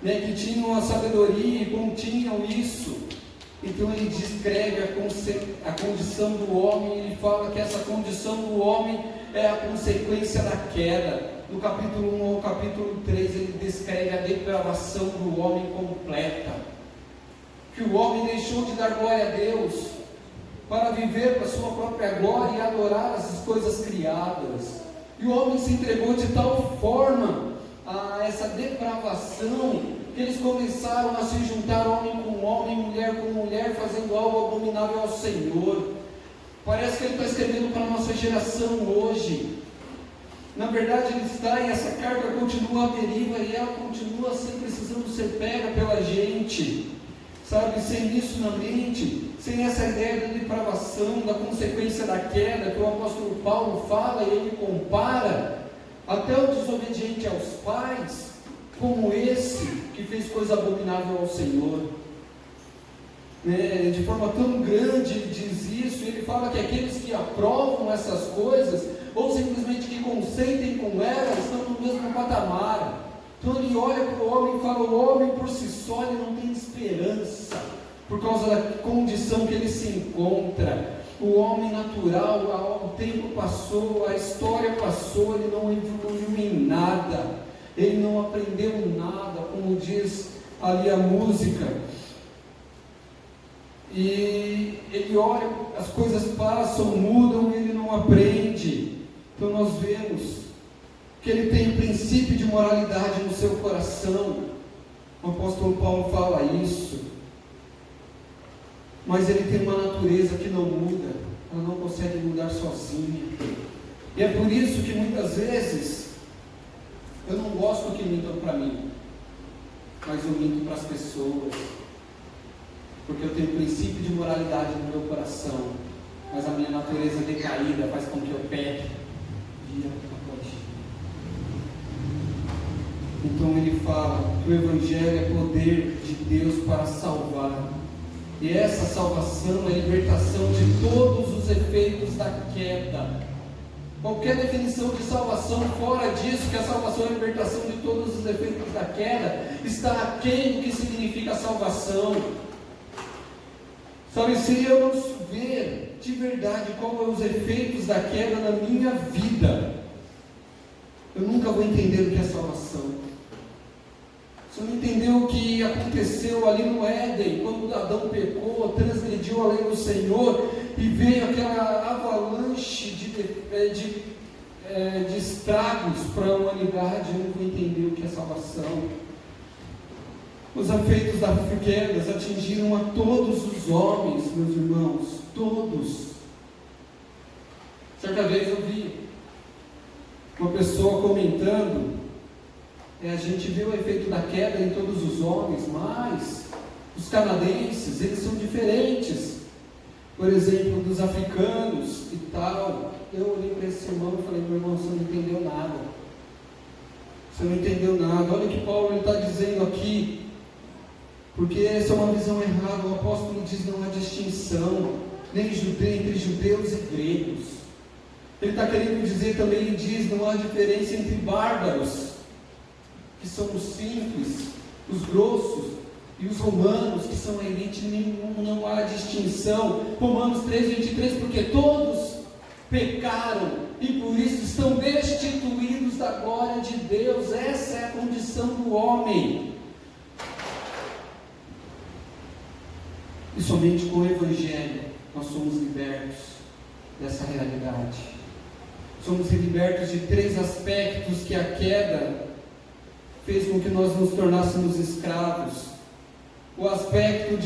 né, que tinham a sabedoria e continham isso. Então ele descreve a condição do homem, ele fala que essa condição do homem é a consequência da queda. No capítulo 1 ao capítulo 3 ele descreve a depravação do homem completa, que o homem deixou de dar glória a Deus para viver para a sua própria glória e adorar as coisas criadas, e o homem se entregou de tal forma a essa depravação, que eles começaram a se juntar homem com homem, mulher com mulher, fazendo algo abominável ao Senhor. Parece que ele está escrevendo para a nossa geração hoje. Na verdade ele está, e essa carta continua à deriva, e ela continua sempre precisando ser pega pela gente, sabe, sem isso na mente, sem essa ideia da depravação, da consequência da queda, que o apóstolo Paulo fala, e ele compara até o desobediente aos pais, como esse que fez coisa abominável ao Senhor, de forma tão grande ele diz isso. Ele fala que aqueles que aprovam essas coisas, ou simplesmente que consentem com elas, estão no mesmo patamar. Então ele olha para o homem e fala, o homem por si só ele não tem esperança, por causa da condição que ele se encontra. O homem natural, o tempo passou, a história passou, ele não evoluiu em nada, ele não aprendeu nada, como diz ali a música. E ele olha, as coisas passam, mudam, e ele não aprende. Então nós vemos que ele tem princípio de moralidade no seu coração. O apóstolo Paulo fala isso. Mas ele tem uma natureza que não muda, ela não consegue mudar sozinha. E é por isso que muitas vezes eu não gosto que mintam para mim, mas eu minto para as pessoas, porque eu tenho princípio de moralidade no meu coração, mas a minha natureza decaída faz com que eu peque dia após dia. Então ele fala que o Evangelho é poder de Deus para salvar, e essa salvação é a libertação de todos os efeitos da queda. Qualquer definição de salvação fora disso, que a salvação é a libertação de todos os efeitos da queda, está aquém do que significa salvação. Sabe, se eu não ver de verdade qual são os efeitos da queda na minha vida, eu nunca vou entender o que é salvação. Se eu não entender o que aconteceu ali no Éden, quando Adão pecou, transgrediu a lei do Senhor, e veio aquela avalanche de estragos para a humanidade, eu não vou entender o que é salvação. Os efeitos da queda atingiram a todos os homens, meus irmãos, todos. Certa vez eu vi uma pessoa comentando, a gente vê o efeito da queda em todos os homens, mas os canadenses, eles são diferentes, por exemplo, dos africanos e tal. Eu olhei para esse irmão e falei, meu irmão, você não entendeu nada, você não entendeu nada. Olha o que Paulo está dizendo aqui, porque essa é uma visão errada. O apóstolo diz, não há distinção nem entre judeus e gregos. Ele está querendo dizer também, ele diz, não há diferença entre bárbaros, que são os simples, os grossos, e os romanos, que são a elite. Nenhum, não há distinção. Romanos 3:23, porque todos pecaram e por isso estão destituídos da glória de Deus. Essa é a condição do homem. E somente com o Evangelho nós somos libertos dessa realidade. Somos libertos de 3 aspectos que a queda fez com que nós nos tornássemos escravos. O aspecto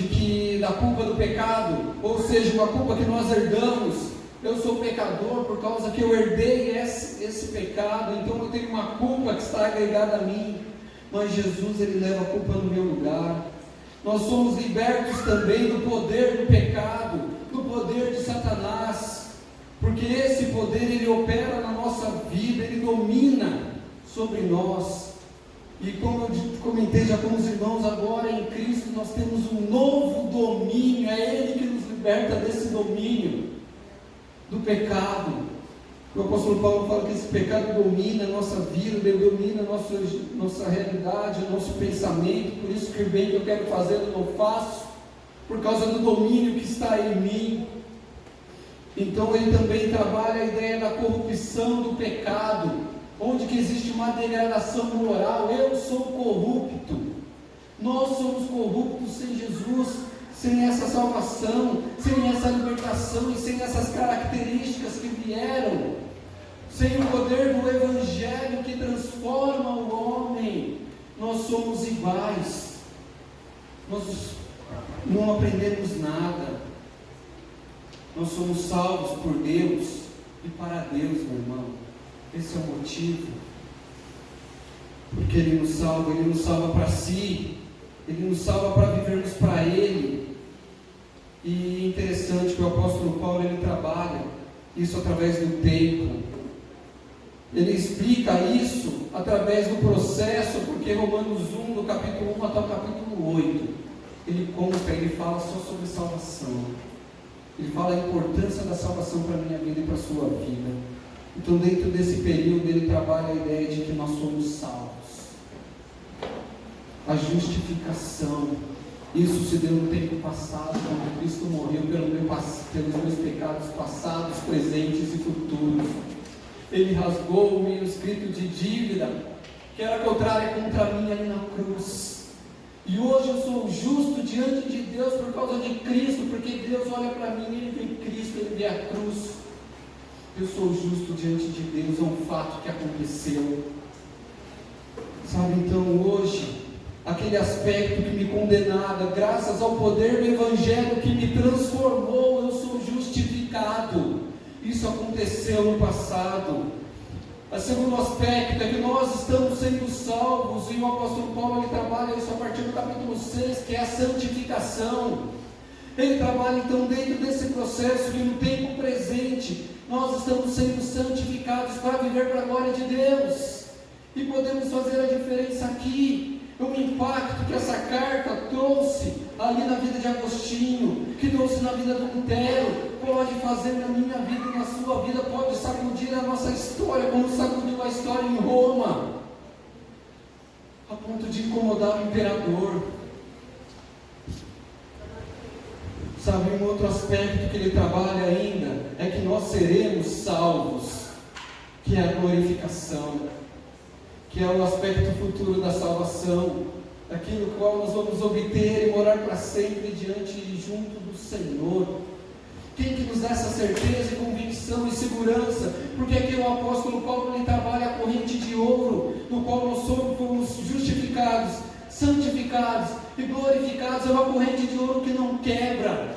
da culpa do pecado, ou seja, uma culpa que nós herdamos Eu sou pecador por causa que eu herdei esse pecado, então eu tenho uma culpa que está agregada a mim. Mas Jesus, Ele leva a culpa no meu lugar. Nós somos libertos também do poder do pecado, do poder de Satanás, porque esse poder ele opera na nossa vida, ele domina sobre nós. E como eu comentei já com os irmãos, agora em Cristo nós temos um novo domínio, é Ele que nos liberta desse domínio do pecado. O apóstolo Paulo fala que esse pecado domina a nossa vida, domina a nossa realidade, o nosso pensamento. Por isso que o bem que eu quero fazer eu não faço, por causa do domínio que está em mim. Então ele também trabalha a ideia da corrupção do pecado, onde que existe uma degradação moral. Eu sou corrupto, nós somos corruptos sem Jesus, sem essa salvação, sem essa libertação e sem essas características que vieram, sem o poder do Evangelho que transforma o homem. Nós somos iguais, nós não aprendemos nada, nós somos salvos por Deus e para Deus, meu irmão. Esse é o motivo, porque Ele nos salva para si, Ele nos salva para vivermos para Ele. E interessante que o apóstolo Paulo ele trabalha isso através do tempo. Ele explica isso através do processo, porque Romanos 1, do capítulo 1 até o capítulo 8, ele conta, ele fala só sobre salvação. Ele fala a importância da salvação para a minha vida e para a sua vida. Então, dentro desse período, ele trabalha a ideia de que nós somos salvos. A justificação. Isso se deu no tempo passado, quando Cristo morreu pelos meus pecados passados, presentes e futuros. Ele rasgou o meu escrito de dívida, que era contrária contra mim ali na cruz. E hoje eu sou justo diante de Deus por causa de Cristo, porque Deus olha para mim, Ele vê Cristo, Ele vê a cruz. Eu sou justo diante de Deus, é um fato que aconteceu. Sabe, então hoje, aquele aspecto que me condenava, graças ao poder do Evangelho que me transformou, eu sou justificado. Isso aconteceu no passado. O segundo aspecto é que nós estamos sendo salvos, e o apóstolo Paulo ele trabalha isso a partir do capítulo 6, que é a santificação. Ele trabalha então dentro desse processo que no tempo presente nós estamos sendo santificados para viver para a glória de Deus, e podemos fazer a diferença aqui. O impacto que essa carta trouxe ali na vida de Agostinho, que trouxe na vida do Lutero, pode fazer na minha vida e na sua vida, pode sacudir a nossa história, como sacudiu a história em Roma, a ponto de incomodar o imperador. Sabe, um outro aspecto que ele trabalha ainda, é que nós seremos salvos, que é a glorificação, que é o aspecto futuro da salvação, daquilo qual nós vamos obter e morar para sempre diante e junto do Senhor. Quem que nos dá essa certeza e convicção e segurança? Porque aqui o apóstolo Paulo ele trabalha a corrente de ouro, no qual nós fomos justificados, santificados e glorificados. É uma corrente de ouro que não quebra,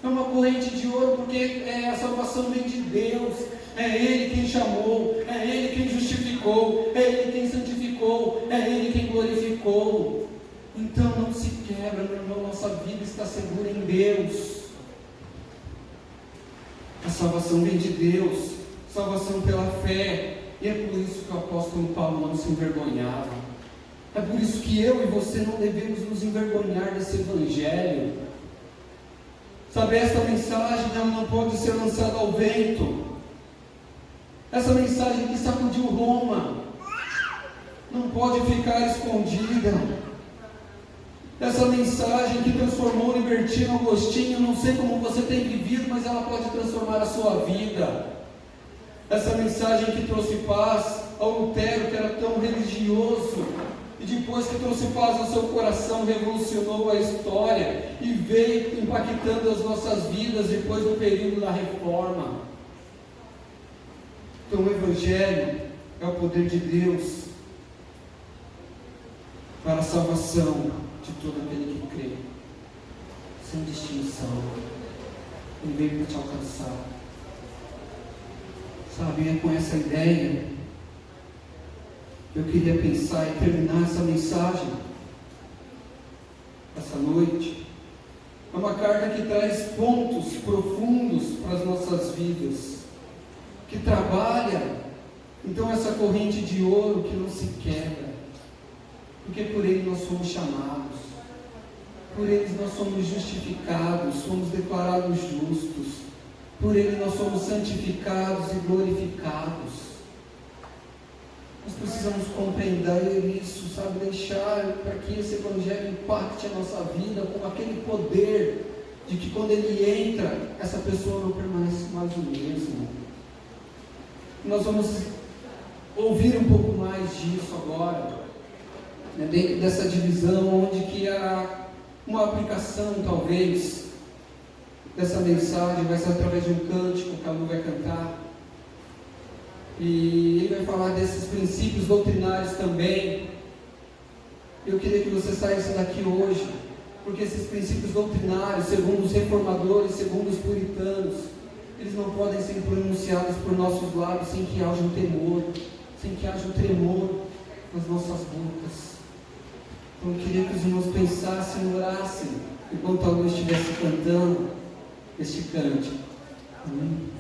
é uma corrente de ouro porque a salvação vem de Deus. É Ele quem chamou, é Ele quem justificou, é Ele quem santificou, é Ele quem glorificou. Então não se quebra, meu irmão, nossa vida está segura em Deus. A salvação vem de Deus, salvação pela fé, e é por isso que o apóstolo Paulo não se envergonhava. É por isso que eu e você não devemos nos envergonhar desse Evangelho. Sabe, esta mensagem não pode ser lançada ao vento. Essa mensagem que sacudiu Roma não pode ficar escondida. Essa mensagem que transformou o libertino Agostinho, não sei como você tem vivido, mas ela pode transformar a sua vida. Essa mensagem que trouxe paz ao Lutero, que era tão religioso, e depois que trouxe paz ao seu coração, revolucionou a história e veio impactando as nossas vidas depois do período da Reforma. Então o Evangelho é o poder de Deus para a salvação de todo aquele que crê, sem distinção. Ele veio para te alcançar. Sabe, é com essa ideia que eu queria pensar e terminar essa mensagem essa noite. É uma carta que traz pontos profundos para as nossas vidas, que trabalha então essa corrente de ouro que não se quebra, porque por ele nós somos chamados, por ele nós somos justificados, somos declarados justos, por ele nós somos santificados e glorificados. Nós precisamos compreender isso, sabe, deixar para que esse Evangelho impacte a nossa vida com aquele poder de que quando ele entra, essa pessoa não permanece mais o mesmo. Nós vamos ouvir um pouco mais disso agora, né, dentro dessa divisão, onde que há uma aplicação, talvez, dessa mensagem vai ser através de um cântico que a Lu vai cantar. E ele vai falar desses princípios doutrinários também. Eu queria que você saísse daqui hoje, porque esses princípios doutrinários, segundo os reformadores, segundo os puritanos, eles não podem ser pronunciados por nossos lábios sem que haja um temor, sem que haja um tremor nas nossas bocas. Então eu queria que os irmãos pensassem e orassem enquanto a Lu estivesse cantando este cântico. Amém?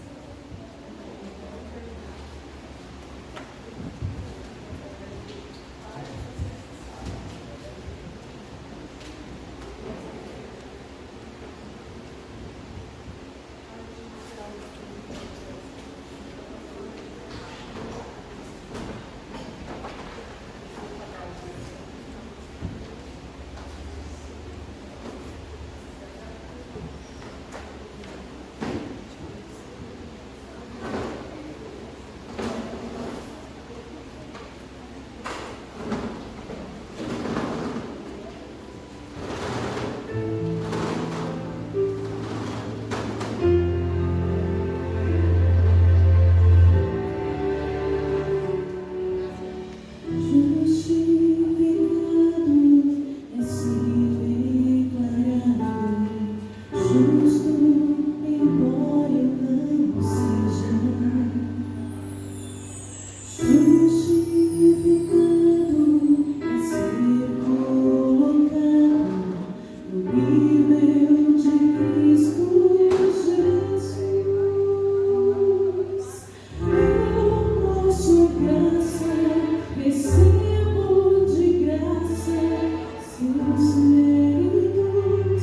Seus méritos,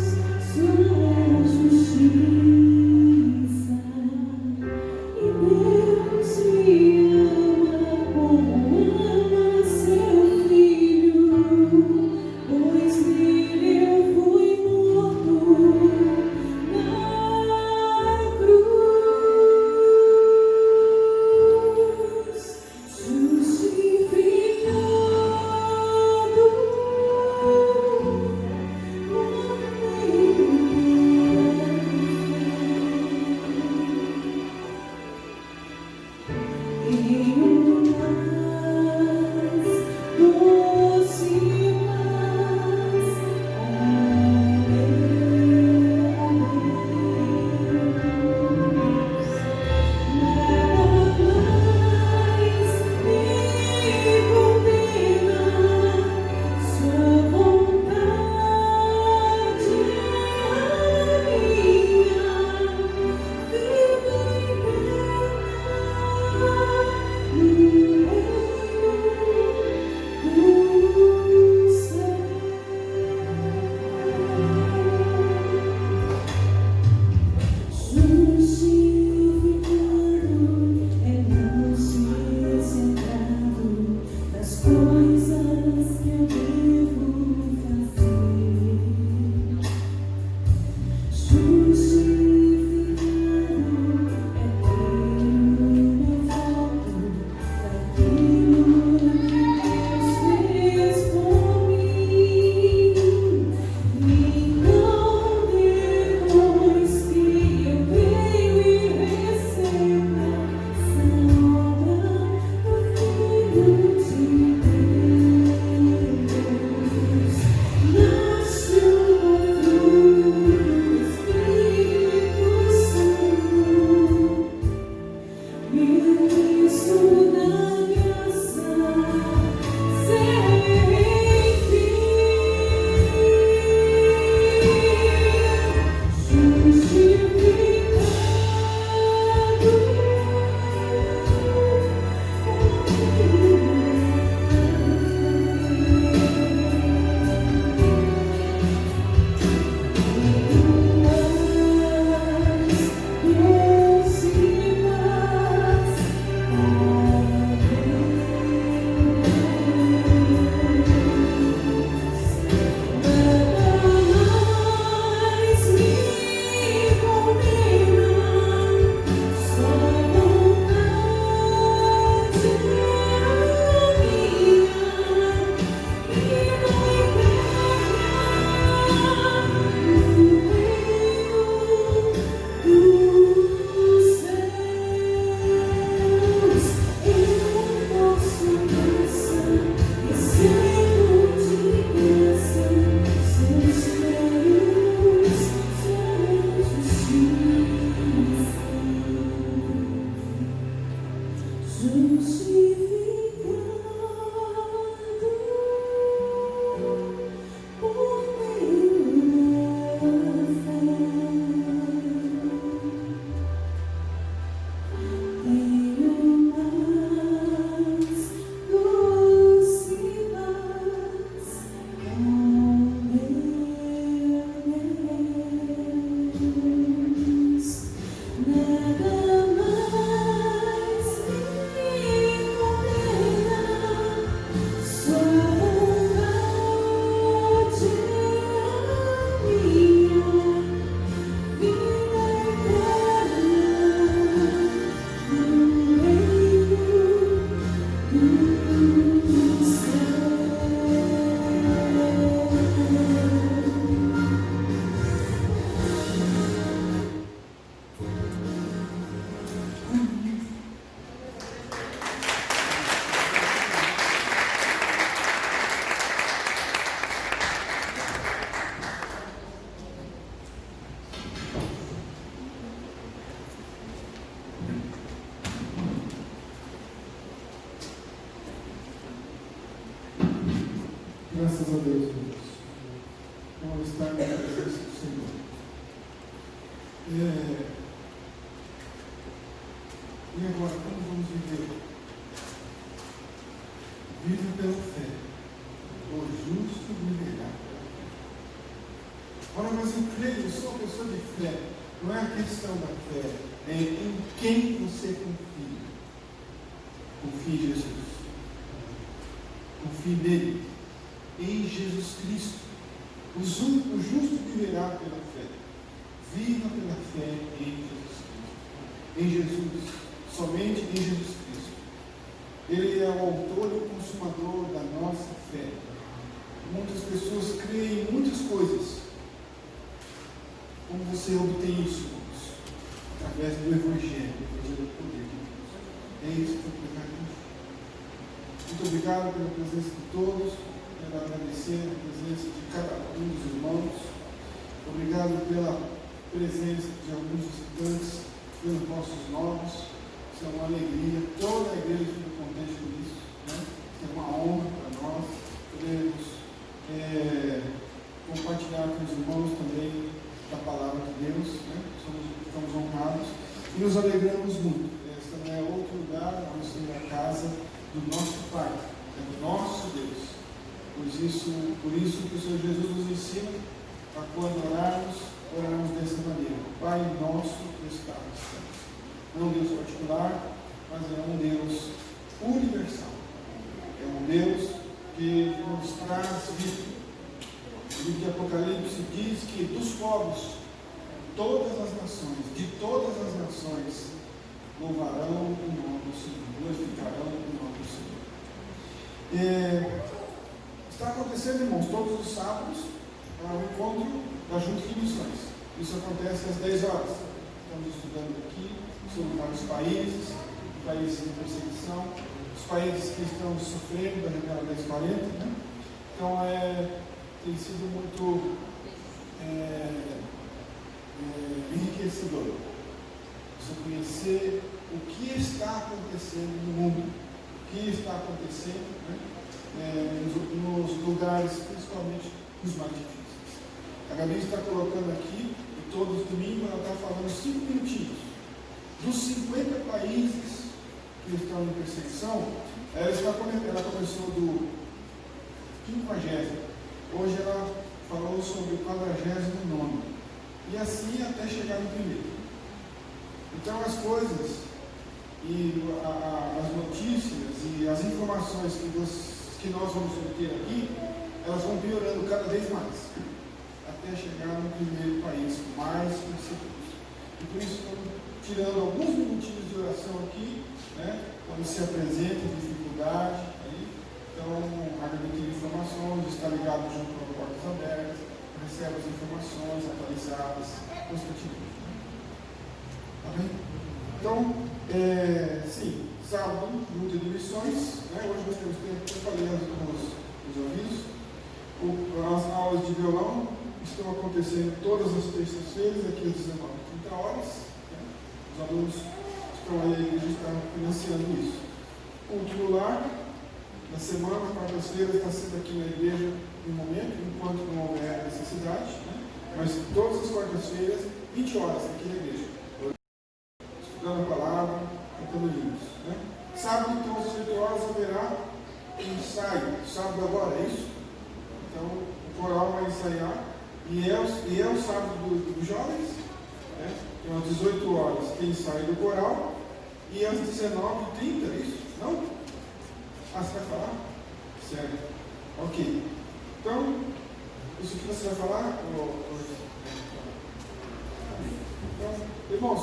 sua justiça. Graças a Deus, Deus. Vamos estar na presença do Senhor. E agora, como vamos viver? Vive pela fé. O justo viverá. Ora, mas eu creio, eu sou uma pessoa de fé. Não é a questão da fé, é em quem você confia. Confie em Jesus. Confie nele, em Jesus Cristo. O justo viverá pela fé. Viva pela fé em Jesus Cristo. Em Jesus, somente em Jesus Cristo. Ele é o autor e o consumador da nossa fé. Muitas pessoas creem em muitas coisas. Como você obtém isso, irmãos? Através do Evangelho, do poder de Deus. É isso que eu quero dizer. Muito obrigado pela presença de todos. Quero agradecer a presença de cada um dos irmãos. Obrigado pela presença de alguns visitantes, pelos nossos novos. Isso é uma alegria. Toda a igreja fica contente com isso. Né? Isso é uma honra para nós podermos compartilhar com os irmãos também da palavra de Deus. Né? Estamos honrados e nos alegramos muito. Esta não é outro lugar, a não ser a casa do nosso Pai, é do nosso Deus. Por isso que o Senhor Jesus nos ensina a quando orarmos dessa maneira. Pai nosso que está no céu. Não um Deus particular, mas é um Deus universal. É um Deus que nos traz vida. O livro de Apocalipse diz que dos povos, todas as nações, de todas as nações, louvarão o nome do Senhor, glorificarão o nome do Senhor. Está acontecendo, irmãos, todos os sábados, o encontro da Junta de Missões. Isso acontece às 10 horas. Estamos estudando aqui sobre vários países em perseguição, os países que estão sofrendo da janela 1040, né? Então, tem sido muito enriquecedor você conhecer o que está acontecendo no mundo, o que está acontecendo, né? Nos lugares, principalmente os mais difíceis. A Gabi está colocando aqui, e todos os domingos ela está falando 5 minutinhos. Dos 50 países que estão em perseguição, ela começou do 50º. Hoje ela falou sobre o 49º. E assim até chegar no primeiro. Então as coisas e as notícias e as informações que nós vamos obter aqui, elas vão piorando cada vez mais, até chegar no primeiro país mais perseguido. E por isso estamos tirando alguns minutinhos de oração aqui, né, quando se apresenta dificuldade. Então, a Gabi tem informações, está ligado junto com as portas abertas, recebe as informações atualizadas constantemente. Tá bem? Então, sim, sábado, luta de missões, né? Hoje nós temos tempo, eu falei nos avisos. As aulas de violão estão acontecendo todas as terças-feiras, aqui às 19h30. Né? Os alunos estão aí, a igreja está financiando isso. Culto no lar, na semana, quartas-feiras, está sendo aqui na igreja no momento, enquanto não houver necessidade, né? Mas todas as quartas-feiras, 20 horas aqui na igreja, estudando a palavra, cantando livros, né? Sábado, então, às 18 horas haverá um ensaio. Sábado agora, é isso? Então, o coral vai ensaiar, e é o sábado dos jovens, né? Então, às 18 horas tem ensaio do coral, e às 19h30, é isso? Não? Você vai falar? Sério? Ok. Então, isso que você vai falar? Então, irmãos,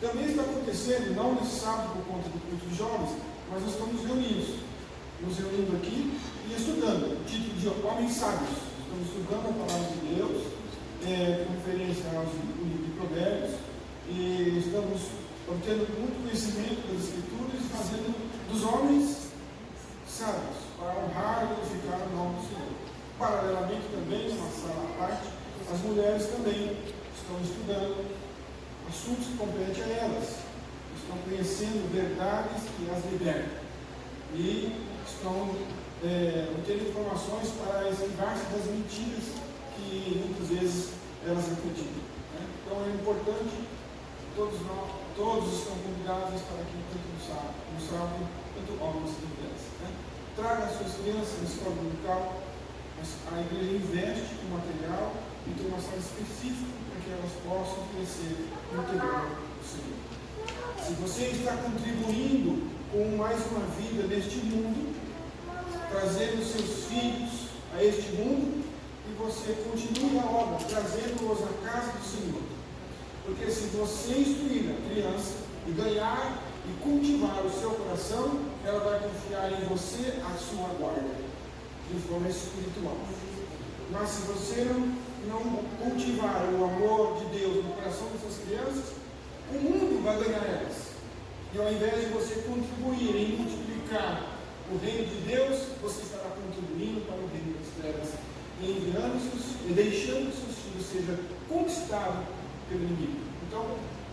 também está acontecendo, não nesse sábado por conta do culto de jovens, mas nós estamos nos reunindo aqui e estudando, o título de Homens Sábios. Estamos estudando a palavra de Deus, conferência aos livros de Provérbios, e estamos obtendo muito conhecimento das Escrituras e fazendo dos homens sábios, para honrar e glorificar o nome do Senhor. Paralelamente também, numa sala à parte, as mulheres também estão estudando assuntos que competem a elas, estão conhecendo verdades que as libertam e estão obter informações para esquivar-se das mentiras que muitas vezes elas acreditam. Né? Então é importante, todos estão convidados a estar aqui tanto no sábado, quanto homens e mulheres. Né? Traga as suas crianças na escola dominical, a igreja investe em material e tem uma sala específica para que elas possam crescer no temor do Senhor. Se você está contribuindo com mais uma vida neste mundo, trazendo seus filhos a este mundo, e você continue a obra, trazendo-os à casa do Senhor. Porque se você instruir a criança e ganhar e cultivar o seu coração, ela vai confiar em você a sua guarda, de forma espiritual. Mas se você não cultivar o amor de Deus no coração dessas crianças, o mundo vai ganhar elas. E ao invés de você contribuir em multiplicar o reino de Deus, você estará contribuindo para o reino das trevas, e enviando e deixando que seus filhos sejam conquistados pelo inimigo. Então,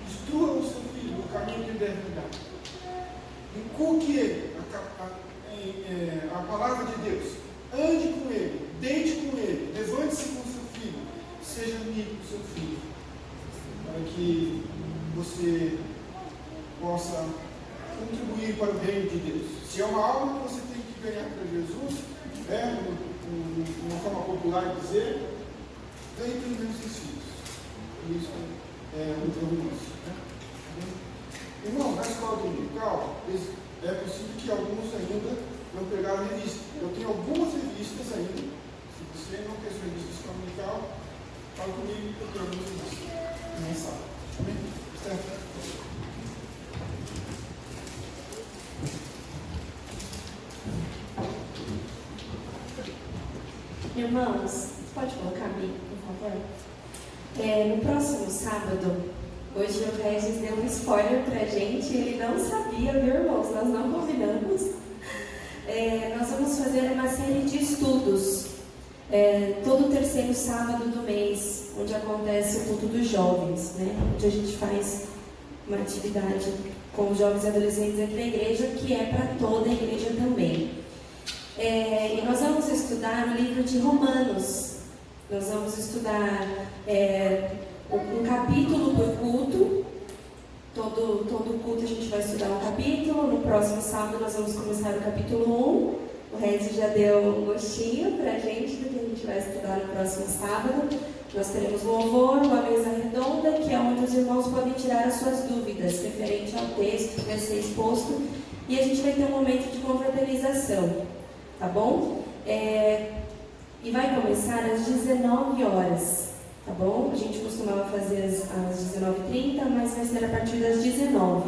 instrua o seu filho no caminho que ele deve andar. Inculque ele a palavra de Deus. Ande com ele, deite com ele, levante-se com o seu filho, seja amigo do seu filho, para que você possa contribuir para o reino de Deus. Se é uma alma que você tem que ganhar para Jesus, uma forma popular de dizer, ganhe pelo menos seus filhos. Isso é um compromisso. Irmão, na escola dominical, é possível que alguns ainda não pegaram revista. Eu tenho algumas revistas ainda. Se você não tem sua revista dominical, fala comigo que eu tenho algumas revistas na sala. Amém? Certo? Irmãos, você pode colocar a Bíblia, por favor? No próximo sábado, hoje o Regis deu um spoiler pra gente, ele não sabia, viu, irmãos? Nós não combinamos. Nós vamos fazer uma série de estudos, todo terceiro sábado do mês, onde acontece o culto dos jovens, né? Onde a gente faz uma atividade com os jovens e adolescentes aqui na igreja, que é para toda a igreja também. E nós vamos estudar o livro de Romanos. Nós vamos estudar um capítulo por culto. Todo culto a gente vai estudar um capítulo. No próximo sábado nós vamos começar o capítulo 1. O Rezi já deu um gostinho pra gente do que a gente vai estudar no próximo sábado. Nós teremos louvor, uma mesa redonda, que é onde os irmãos podem tirar as suas dúvidas referente ao texto que vai ser exposto. E a gente vai ter um momento de confraternização. Tá bom? E vai começar às 19 horas, tá bom? A gente costumava fazer às 19h30, mas vai ser a partir das 19h.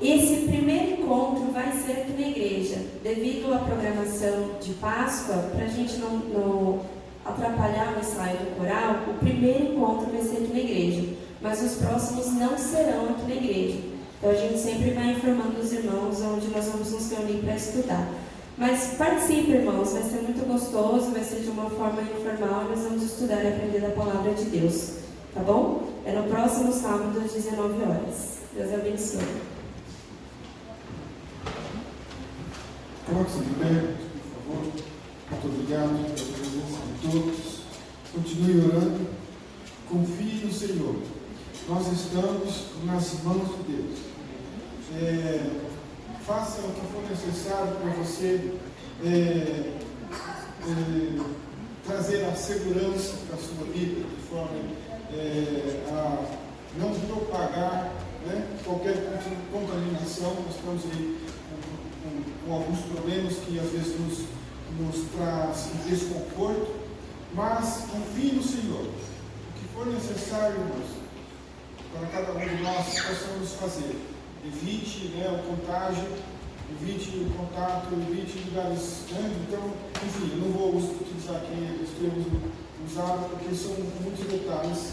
Esse primeiro encontro vai ser aqui na igreja, devido à programação de Páscoa, para a gente não atrapalhar o ensaio do coral. O primeiro encontro vai ser aqui na igreja, mas os próximos não serão aqui na igreja. Então a gente sempre vai informando os irmãos onde nós vamos nos reunir para estudar. Mas participe, irmãos, vai ser muito gostoso, vai ser de uma forma informal, nós vamos estudar e aprender da palavra de Deus, tá bom? É no próximo sábado, às 19 horas. Deus abençoe. Coloque-se de pé, por favor. Muito obrigado pela presença de todos. Continue orando. Confie no Senhor. Nós estamos nas mãos de Deus. Faça o que for necessário para você trazer a segurança para a sua vida, de forma a não propagar, né, qualquer contaminação. Nós estamos aí com alguns problemas que às vezes nos traz desconforto, mas confie no Senhor. O que for necessário, irmãos, para cada um de nós possamos fazer. Evite, né, o contágio, evite o contato, evite lugares, né? Então, enfim, eu não vou utilizar aqui os termos usados, porque são muitos detalhes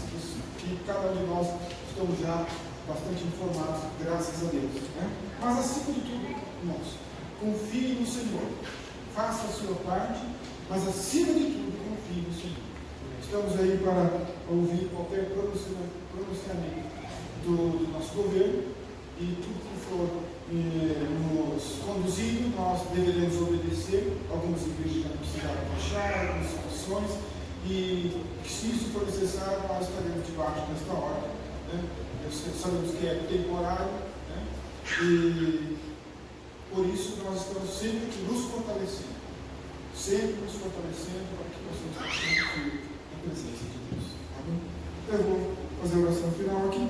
que cada um de nós estamos já bastante informados, graças a Deus, né? Mas acima de tudo, irmãos, confie no Senhor, faça a sua parte, mas acima de tudo, confie no Senhor. Estamos aí para ouvir qualquer pronunciamento do nosso governo. e tudo que for nos conduzindo, nós deveremos obedecer. Algumas igrejas já precisaram baixar, algumas situações, e se isso for necessário, nós estaremos debaixo nesta hora. Né? Sabemos que é temporário, né? E por isso nós estamos sempre nos fortalecendo para que possamos estar sempre na presença de Deus. Amém? Eu vou fazer a oração final aqui.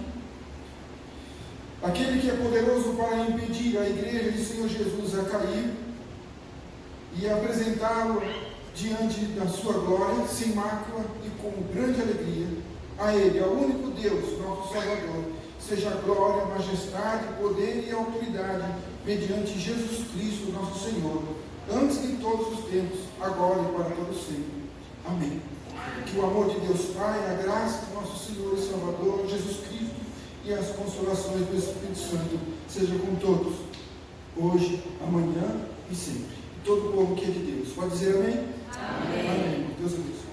Aquele que é poderoso para impedir a igreja de Senhor Jesus a cair e apresentá-lo diante da sua glória, sem mácula e com grande alegria, a Ele, ao único Deus, nosso Salvador, seja a glória, majestade, poder e autoridade, mediante Jesus Cristo, nosso Senhor, antes de todos os tempos, agora e para todos sempre. Amém. Que o amor de Deus Pai, a graça do nosso Senhor e Salvador, Jesus Cristo, e as consolações do Espírito Santo sejam com todos, hoje, amanhã e sempre. E todo o povo que é de Deus. Pode dizer amém? Amém. Amém. Deus abençoe.